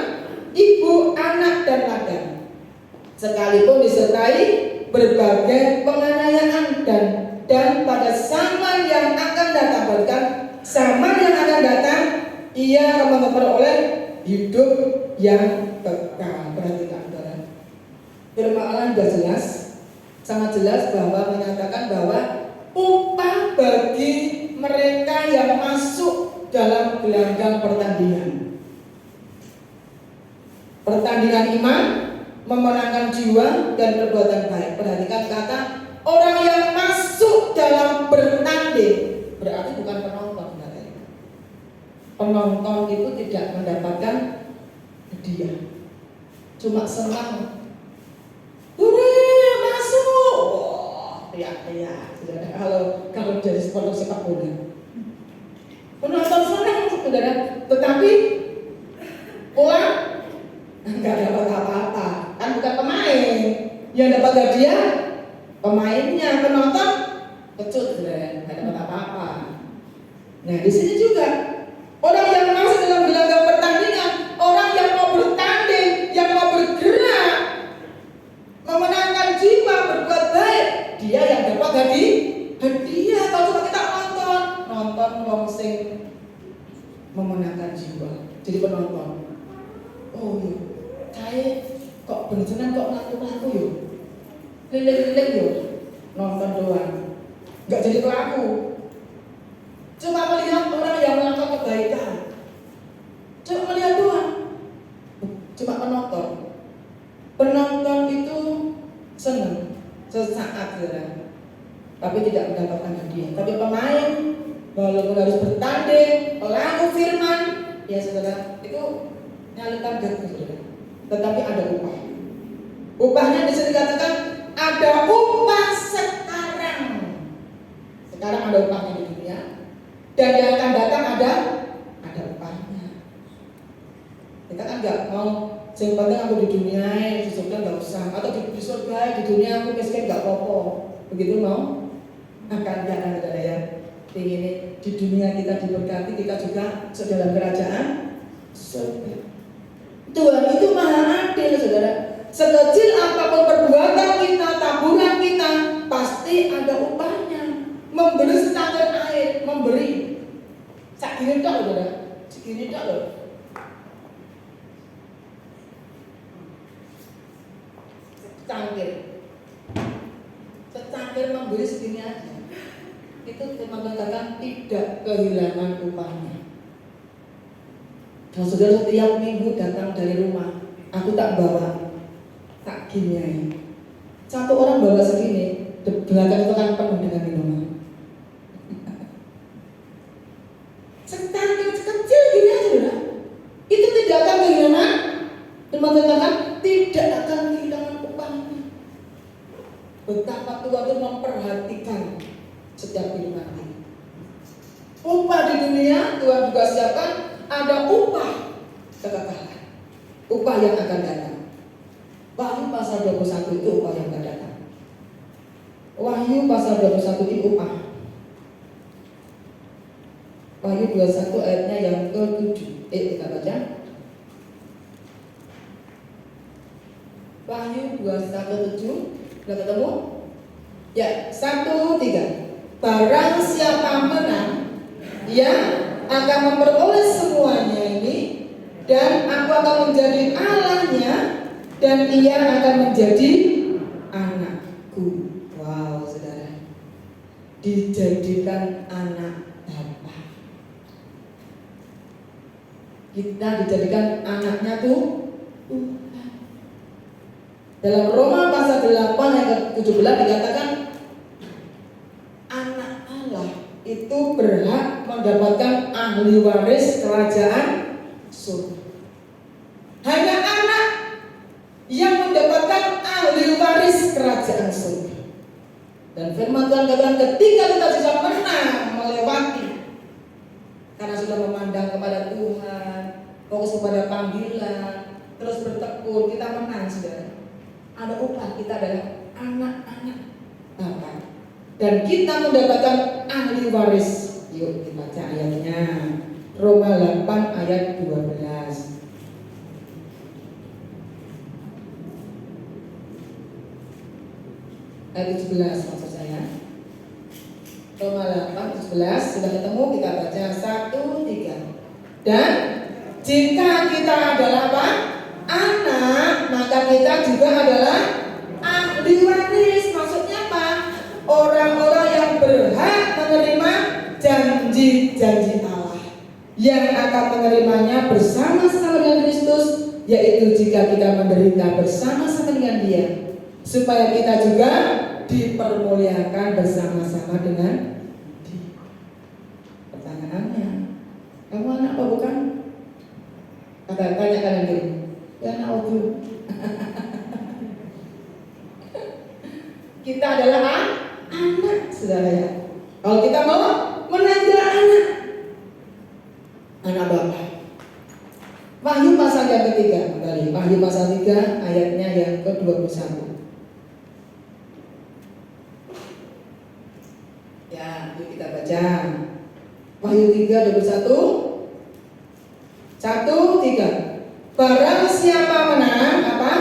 ibu, anak, dan ladang, sekalipun disertai berbagai penganiayaan, dan pada zaman yang akan datang, bahkan zaman yang akan datang, ia akan memperoleh hidup yang kekal. Perhatikan saudara, firman Allah sudah jelas, sangat jelas bahwa menyatakan bahwa upah bagi mereka yang masuk dalam gelanggang pertandingan iman, memenangkan jiwa dan perbuatan baik. Perhatikan kata orang yang masuk dalam bertanding, berarti bukan penonton. Penonton itu tidak mendapatkan hadiah, cuma senang. Masuk, teriak-teriak. Kalau jadi supporter sepak bola, penonton senang saudara, tetapi pulang nggak dapat apa-apa. Kan bukan pemain yang dapat hadiah, pemainnya. Penonton kecut, nggak dapat apa-apa. Nah di sini juga orang yang masuk dalam gelanggang pertandingan, orang yang mau bertanding, yang mau bergerak, memenangkan jiwa, berbuat baik, dia yang dapat hadiah. Kalau cuma kita nonton wong sing memenangkan jiwa, jadi penonton. Oh iya, kayak kok beneran kok ngaku-ngaku yo, lilik-lilik yo, nonton doang, nggak jadi pelaku. Cuma melihat orang yang melakukan kebaikan, cuma melihat doang, cuma penonton. Penonton itu senang sesaat tapi tidak mendapatkan hadiah. Tapi pemain walaupun harus bertanding, pelaku firman, ya saudara, itu nyalakan garpu saudara. tetapi ada upah. Upahnya di sini dikatakan ada upah sekarang. Sekarang ada upahnya di dunia, dan yang akan datang ada upahnya. Kita kan nggak mau yang penting aku di dunia, di surga nggak usah, atau di surga di dunia aku miskin nggak apa-apa. Begitu mau? Akan jangan ada ya. Ingin di dunia kita diberkati, kita juga dalam kerajaan surga. Tuhan itu maha adil, saudara. Sekecil apapun perbuatan kita, taburan kita, pasti ada upahnya. Memberi secangkir air, memberi. Segini tak, saudara. Segini tak loh. Secangkir memberi segini aja. Itu teman-teman katakan tidak kehilangan upahnya. Kalau saudara setiap minggu datang dari rumah, aku tak bawa, tak giniai. Satu orang bawa segini, di belakang itu kan penuh dengan minuman. Secangkir kecil gini aja, saudara. Itu tidak akan kehilangan. Teman-teman katakan tidak akan kehilangan upahnya. Betapa Tuhan itu memperhatikan setiap kehidupan kita. Upah di dunia Tuhan juga siapkan, ada upah kekekalan, upah yang akan datang. Wahyu pasal 21 itu upah yang akan datang. Wahyu pasal 21 itu upah. Wahyu 21 ayatnya yang ke-7. Kita baca. Wahyu 21:7. Sudah ketemu? Ya, 1-3. Barang siapa menang, ia akan memperoleh semuanya ini, dan aku akan menjadi Allahnya, dan ia akan menjadi anakku. Wow, saudara, dijadikan anak Bapa. Kita dijadikan anaknya tuh Tuhan. Dalam Roma pasal 8 ayat 17 dikatakan anak Allah itu berhak mendapatkan ahli waris kerajaan surga. Hanya anak yang mendapatkan ahli waris kerajaan surga. Dan firman Tuhan katakan ketika kita bisa menang melewati, karena sudah memandang kepada Tuhan, fokus kepada panggilan, terus bertekun, kita menang, saudara. Ada upah, kita adalah anak-anak Bapa. Dan kita mendapatkan ahli waris. Yuk dibaca ayatnya. Roma 8 ayat 12. Ayat 17 maksud saya. Roma 8 11 sudah ketemu, kita baca 1-3. Dan jika kita adalah apa? Anak, maka kita juga adalah ahli waris. Maksudnya apa? Orang-orang yang berhak menerima janji-janji Allah, yang akan menerimanya bersama-sama dengan Kristus, yaitu jika kita menderita bersama-sama dengan Dia, supaya kita juga dipermuliakan bersama-sama dengan Dia. Pertanyaannya, kamu anak apa bukan? Tanya kanan kiri. Ya anak itu. Kita adalah anak, saudara ya. Kalau kita mau menanggil anak Bapa. Wahyu pasal yang ketiga, kembali Wahyu pasal 3 ayatnya yang ke-21. Ya, yuk kita baca. Wahyu 3:21. 1-3. Barang siapa menang, apa?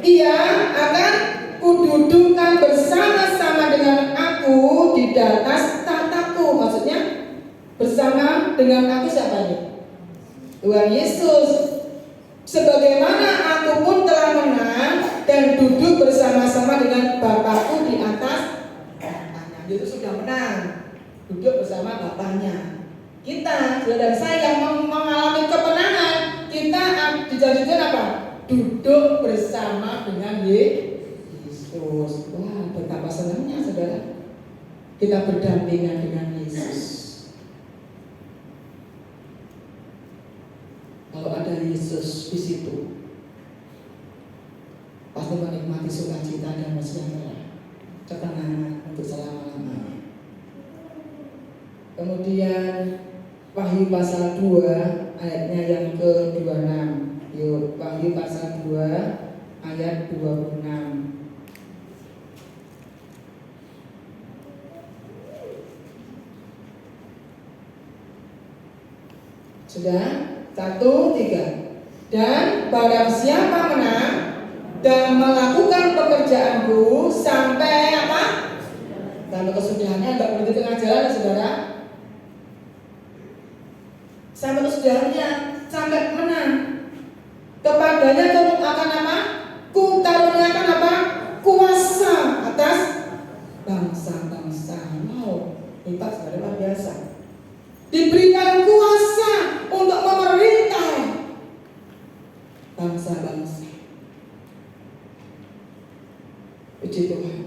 Ia akan kududukkan bersama-sama dengan aku di atas tahtaku. Maksudnya bersama dengan aku siapa ini? Tuhan Yesus. Sebagaimana aku pun telah menang dan duduk bersama-sama dengan Bapakku di atas tahtanya. Yesus sudah menang, duduk bersama Bapaknya. Kita, saudara saya yang mengalami kemenangan, kita dijadikan apa? Duduk bersama dengan Yesus. Wah, betapa senangnya, saudara. Kita berdampingan dengan Yesus. Kalau ada Yesus di situ, pasti menikmati sukacita dan sejahtera, ketenangan untuk selama-lamanya. Kemudian Wahyu pasal 2 ayatnya yang ke-26. Yuk, Wahyu pasal 2 ayat 26. Sudah? 1, 3. Dan barang siapa menang dan melakukan pekerjaanku sampai apa? Sampai kesudahannya, enggak boleh di tengah jalan ya saudara. Sampai kesudahannya, sampai menang. Kepadanya kamu akan apa? Ku karuniakan apa? Kuasa atas bangsa-bangsa. Wow, hebat saudara, luar biasa. Diberikan kuasa untuk memerintah bangsa-bangsa. Puji Tuhan.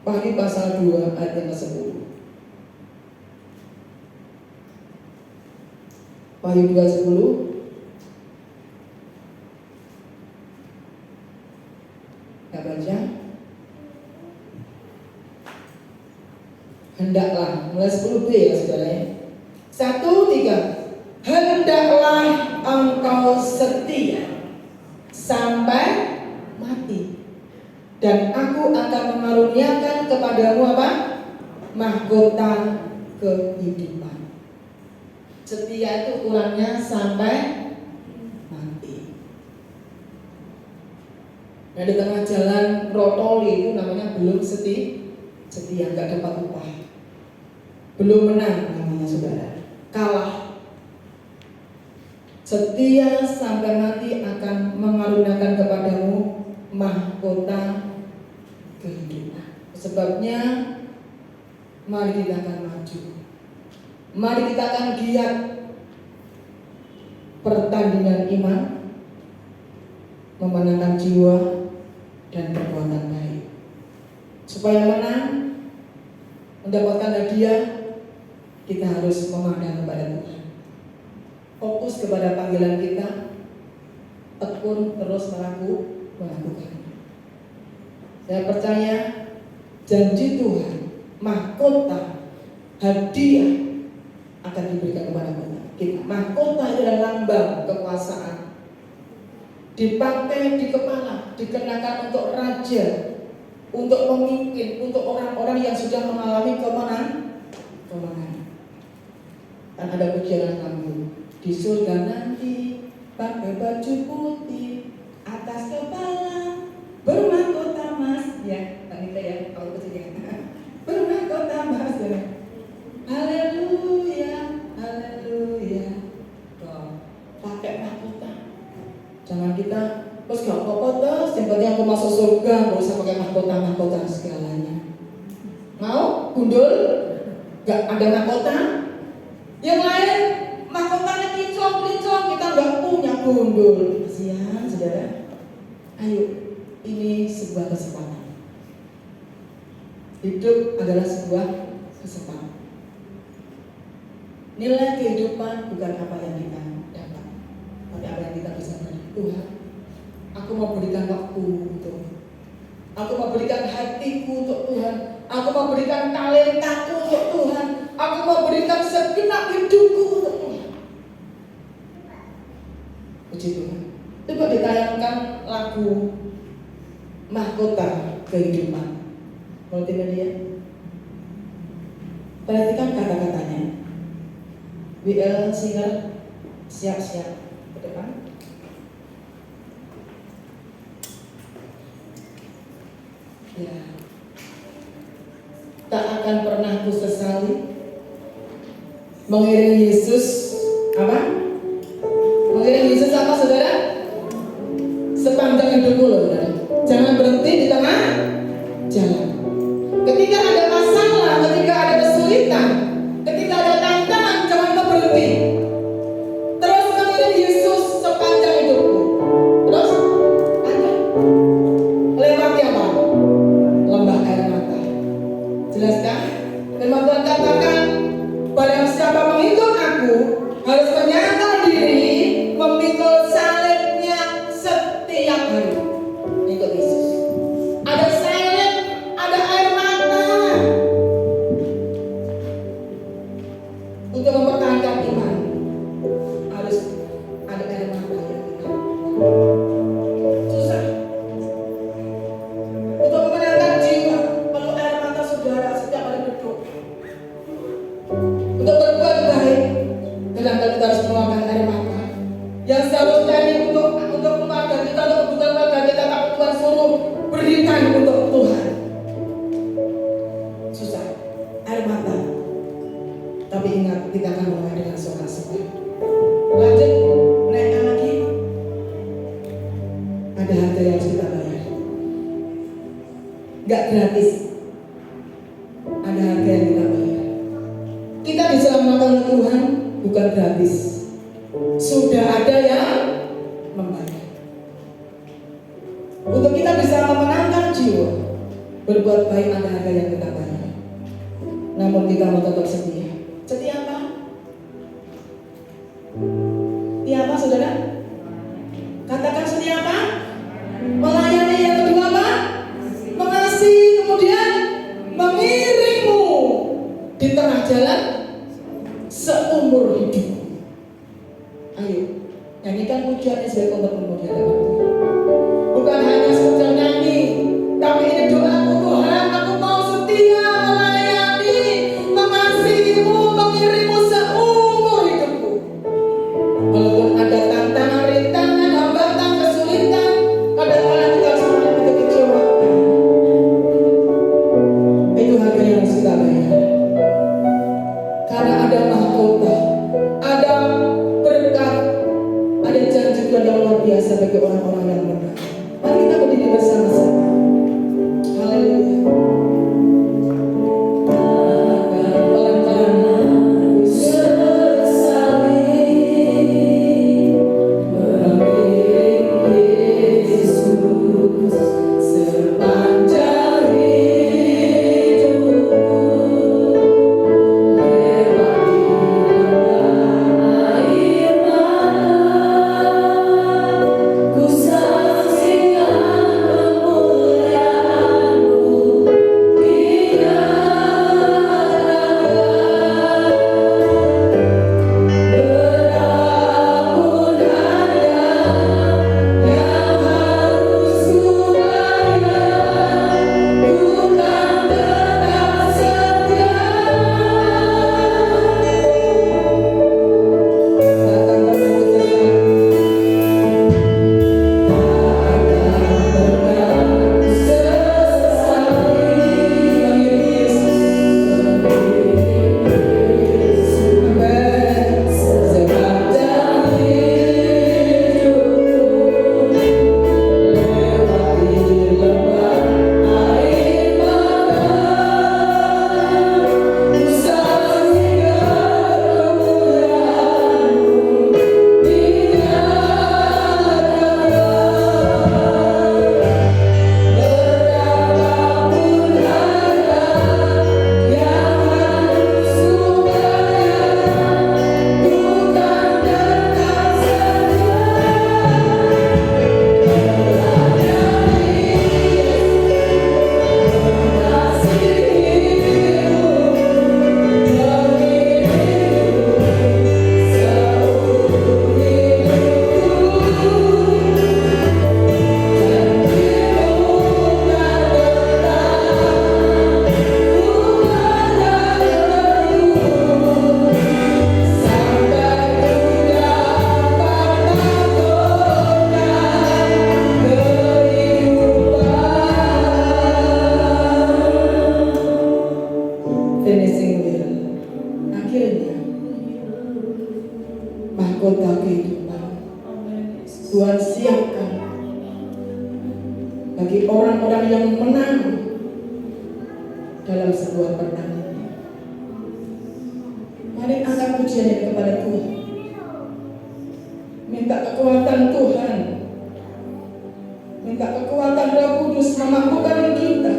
Wahyu pasal 2 ayat yang ke-10. Wahyu 2:10. Kita baca. Hendaklah, mulai 10b ya saudara ya. 1, 3. Hendaklah engkau setia sampai mati, dan aku akan mengaruniakan kepadamu apa? Mahkota kehidupan. Setia itu ukurannya sampai mati. Nah, di tengah jalan rotoli itu namanya belum setia, nggak dapat upah. Belum menang namanya saudara, kalah. Setia sampai mati akan mengaruniakan kepadamu mahkota kehidupan. Sebabnya mari kita akan maju, mari kita akan giat pertandingan iman, memenangkan jiwa dan perbuatan baik, supaya menang, mendapatkan hadiah. Kita harus memandang kepada Tuhan, fokus kepada panggilan kita, tekun terus melakukannya. Saya percaya janji Tuhan, mahkota, hadiah akan diberikan kepada kita. Mahkota itu adalah lambang kekuasaan, dipakai di kepala, dikenakan untuk raja, untuk pemimpin, untuk orang-orang yang sudah mengalami kemenangan. Dan ada pujian lagu, di surga nanti pakai baju putih, atas kepala bermahkota emas. Ya, tak kita ya, kalau kecil bermahkota emas ya. Haleluya, haleluya. Oh, pakai mahkota. Jangan kita terus gak apa-apa terus, yang penting aku masuk surga, gak usah pakai mahkota segalanya. Mau gundul? Gak ada mahkota? Yang lain mahkotanya kinclong, kita nggak punya gundul. Kasihan saudara. Ayo, ini sebuah kesempatan. Hidup adalah sebuah kesempatan. Nilai kehidupan bukan apa yang kita dapat, tapi apa yang kita bisa beri. Tuhan, aku mau berikan waktu untuk, aku mau berikan hatiku untuk Tuhan, aku mau berikan talentaku untuk Tuhan, aku mau berikan segenap hidupku untuk Tuhan. Puji Tuhan. Coba ditayangkan lagu Mahkota Kehidupan multimedia. Perhatikan kata-katanya. WL singer, siap-siap ke depan. Ya. Tak akan pernah ku sesali mengiringi Yesus apa? Mengiringi Yesus apa saudara? Sepanjang hidupku loh saudara. Jangan berhenti di tengah jalan. Ketika ada masalah, ketika ada kesulitan, ketika ada tantangan, jangan kau berhenti. Terus mengiringi Yesus sepanjang hidupku. Terus ada lewati apa? Lembah air mata. Jelas kan? Firman Tuhan katakan, barang siapa mengikut aku harus menyangkal diri, memikul salibnya setiap hari. nggak gratis. Ada harga yang kita bayar. Kita diselamatkan oleh Tuhan bukan gratis. Sudah ada yang membayar. Untuk kita bisa memenangkan jiwa, berbuat baik ada harga yang kita bayar. Namun kita mau tetap setia. Setia apa? Setia apa, saudara? Katakan setia apa? Melayani. Yang kedua apa? Mengasihi. Kemudian mengiringmu di tengah jalan seumur hidup. Ayo, nyanyikan pujiannya sebagai untuk di hadapan Tuhan. Bukan hanya sekedar nyanyi, tapi ini doaku, Tuhan, aku mau setia melayani, mengasihimu, mengiringmu seumur hidupku. Walaupun ada tantangan, rintangan, hambatan, kesulitan, kadang-kadang kita harus mengalami kekecewaan. Itu harga yang harus kita bayar. Karena ada mahkota, ada berkat, ada janji Tuhan yang luar biasa bagi orang-orang yang benar. Mari kita berdiri bersama-sama. Haleluya. Mahkota kehidupan Tuhan siapkan bagi orang-orang yang menang dalam sebuah pertandingan. Mari angkat pujian kepada Tuhan. Minta kekuatan Tuhan, minta kekuatan Roh Kudus memampukan kita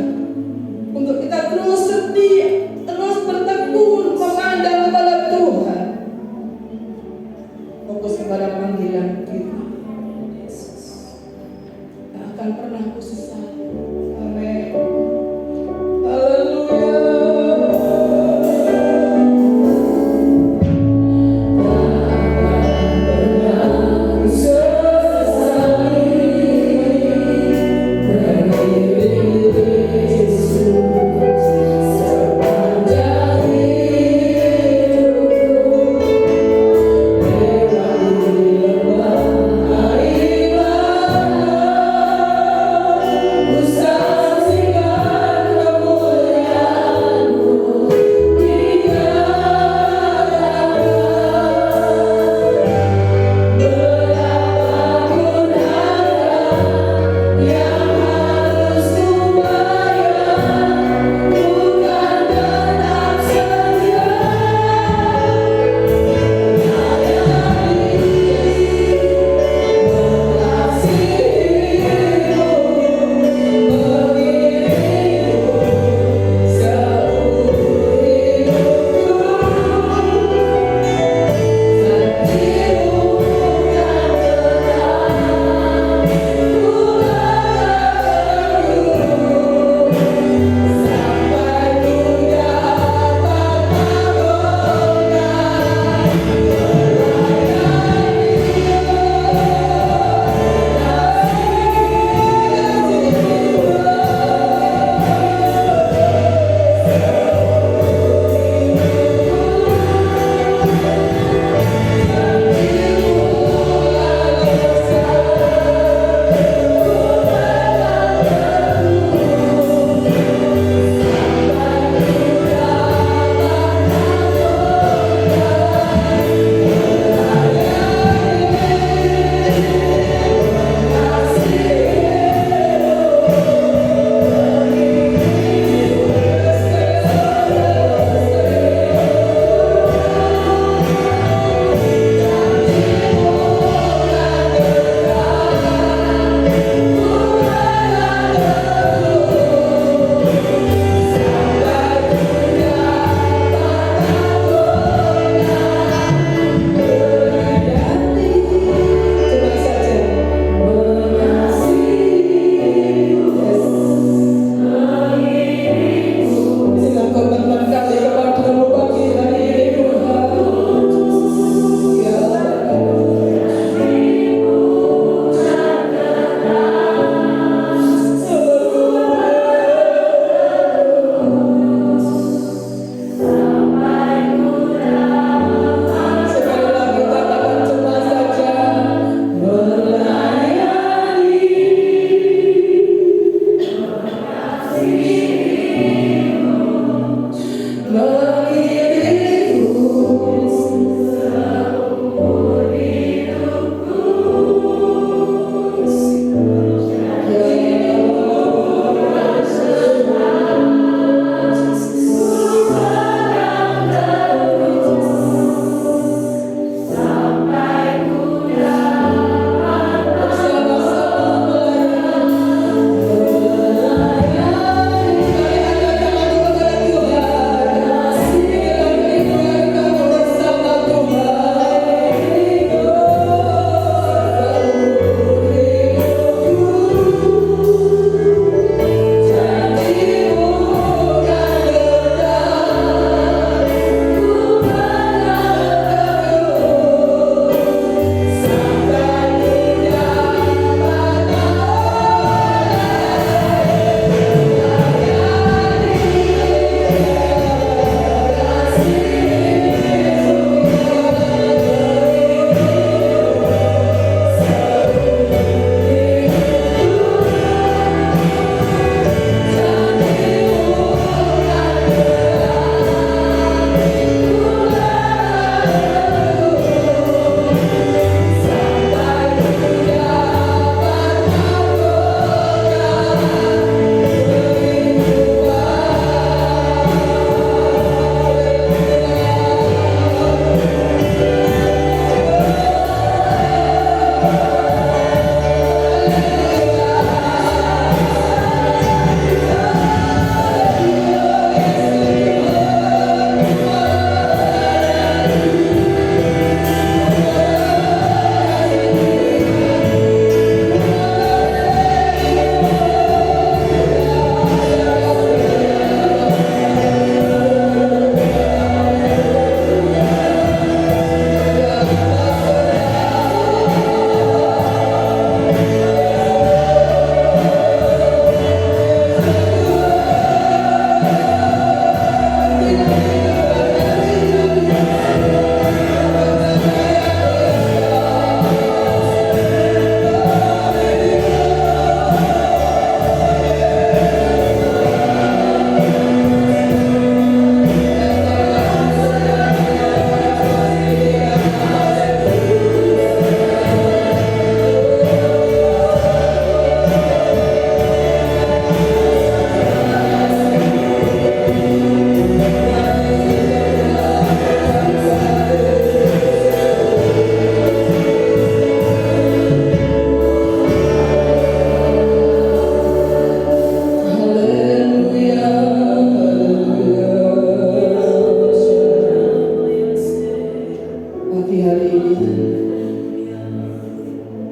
untuk kita terus setia, terus bertekun memandang kepada Tuhan. Fokus kepada panggilan kita. Tak akan pernah kusesali. Amin. Haleluya.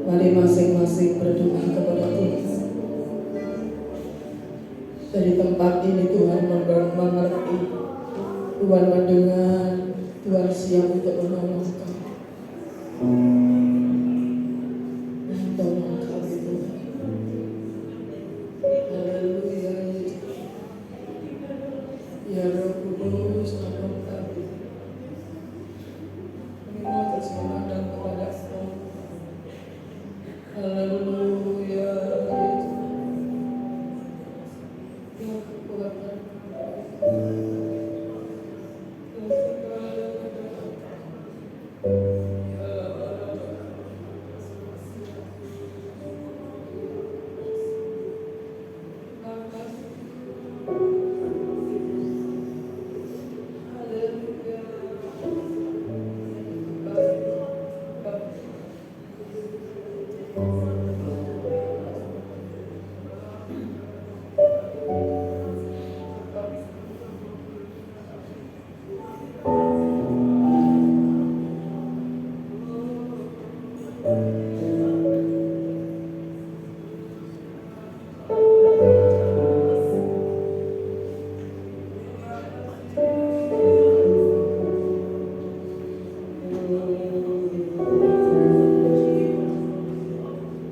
Mari masing-masing berdoa kepada Tuhan. Dari tempat ini Tuhan mengerti, Tuhan mendengar, Tuhan siap untuk menolong kau. Tolong kami Tuhan. Haleluya. Ya Roh Kudus, tolong kami. Kami mau terus memandang kepada Kau. Haleluya. Ya kekuatan.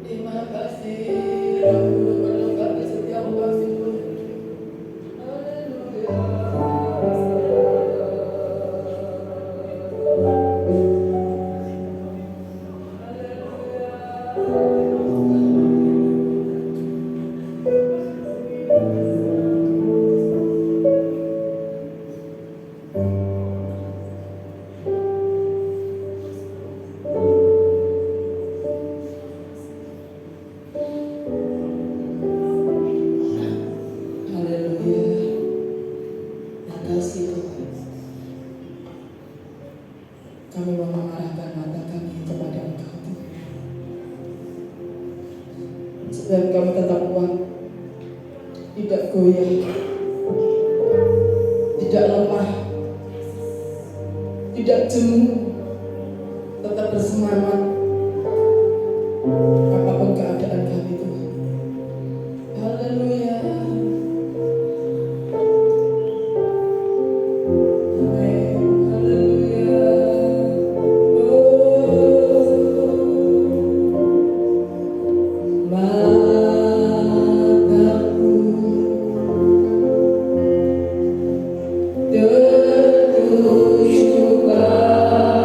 Terima kasih, aku berlengkapi setiap kasih-Mu. Haleluya. Makasih Tuhan. Kami mau mengarahkan mata kami kepada Engkau Tuhan. Dan kami tetap kuat, tidak goyah, tidak lemah, tidak jemu, tetap bersemangat apapun keadaan kami Tuhan. Haleluya. Amin. Haleluya. Mataku tertuju padamu.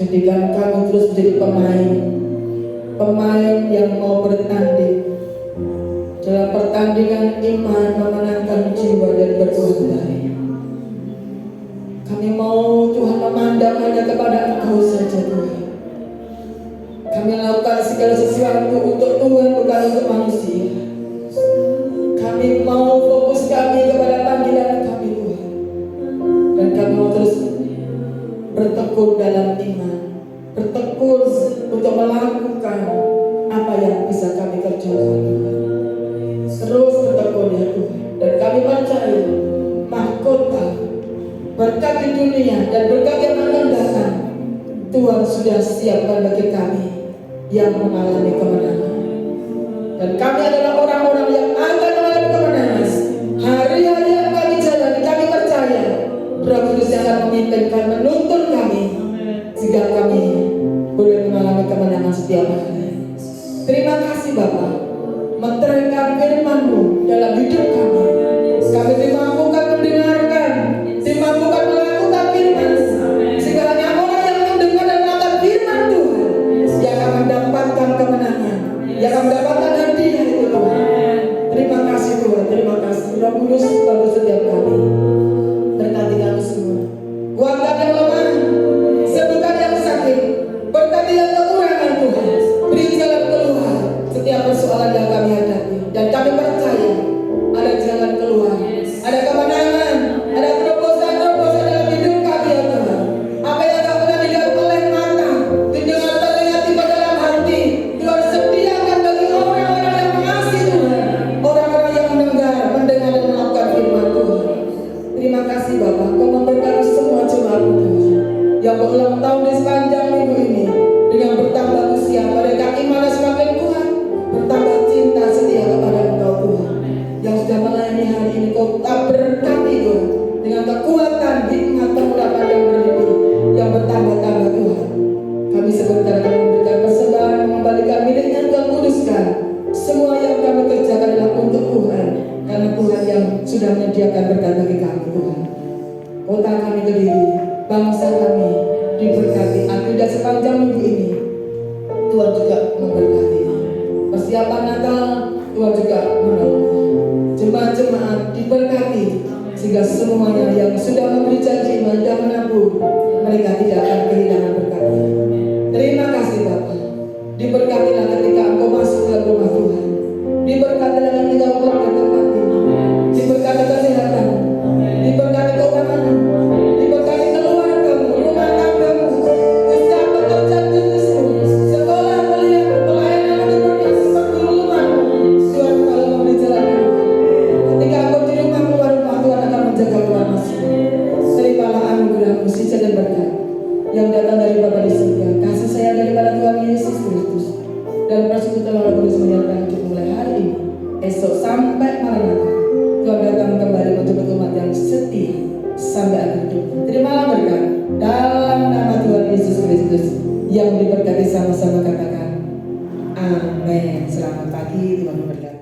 Jadikan kami terus menjadi pemain yang mau bertanding dalam pertandingan iman, memenangkan jiwa dan berbuat baik. Kami mau Tuhan memandang hanya kepada Engkau saja Tuhan. Kami lakukan segala sesuatu untuk Tuhan, bukan untuk manusia. Kami mau fokus kami kepada panggilan kami Tuhan. Dan kami mau terus bertekun dalam iman, bertekun untuk melakukan apa yang bisa kami kerjakan Tuhan. Terus bertekun ya Tuhan. Dan kami percaya mahkota berkat di dunia dan berkat yang akan datang Tuhan sudah siapkan bagi kami yang mengalami kemenangan. Dan kami adalah orang-orang yang akan mengalami kemenangan. Hari-hari yang kami jalani, kami percaya Roh Kudus yang akan memimpin kami, menuntun kami, sehingga kami boleh mengalami kemenangan setiap hari. Terima kasih Bapa, menerangkan firman-Mu dalam hidup kami. Kami dimampukan mendengarkan, dimampukan melakukan firman, sehingga hanya orang yang mendengar dan melakukan firman Tuhan yang akan mendapatkan kemenangan, yang akan mendapatkan hadiah itu Tuhan. Terima kasih Tuhan, terima kasih Roh Kudus bagi setiap kami. Berkati kami semua, kuatkan yang lemah, sembuhkan yang sakit, berkati yang kekurangan Tuhan, beri jalan keluar setiap persoalan yang kami hadapi. Dan kami percaya ada jalan keluar, ada kemenangan, ada terobosan-terobosan dalam hidup kami ya Tuhan. Apa yang tak pernah dilihat oleh mata, didengar telinga, tiba dalam hati, Tuhan sediakan bagi orang-orang yang mengasihi Tuhan, orang-orang yang mendengar dan melakukan firman Tuhan. Terima kasih Bapak, Kau memberkati semua jemaat Tuhan yang berulang tahun di sepanjang minggu ini dengan bertambah usia, mereka imannya semakin kuat, bertambah cinta setia kepada Engkau Tuhan. Yang sudah melayani hari ini Kau tak berkati Tuhan dengan kekuatan, hikmat, pengharapan yang berlebih, yang bertambah-tambah Tuhan. Kami sebentar akan memberikan persembahan, mengembalikan miliknya Tuhan, kuduskan. Semua yang kami kerjakan adalah untuk Tuhan, karena Tuhan yang sudah menyediakan berkat bagi kami Tuhan. Kota kami berdiri, bangsa kami diberkati. Akidah sepanjang minggu ini Tuhan juga memberkati. Persiapan Natal Tuhan juga menolong. Jemaat-jemaat diberkati, sehingga semuanya yang sudah memberi janji iman dan menabur, mereka tidak akan kehilangan berkatnya. Terima kasih Bapak. Diberkatilah ketika Engkau masuk ke rumah Tuhan. Diberkatilah ketika Engkau pulang ke tempat ini. Diberkati kesehatan, diberkati keuangan, diberkati keluargamu, rumah tanggamu, usaha pekerjaan bisnismu, sekolah kuliah, pelayanan diberkati, pergumulanmu. Tuhan kalau memberi jalan keluar. Ketika Engkau di rumah keluar rumah, Tuhan akan menjaga keluar masuk. Terimalah anugerah-Mu, sujud dan berkat yang datang dari Bapa di surga, kasih sayang daripada Tuhan Yesus Kristus, dan persekutuan Roh Kudus menyertai kita mulai hari ini, esok sampai Maranatha. Tuhan datang kembali untuk umat yang setia sampai akhir hidup. Terimalah berkat dalam nama Tuhan Yesus Kristus yang diberkati, sama-sama katakan amin. Selamat pagi, Tuhan memberkati.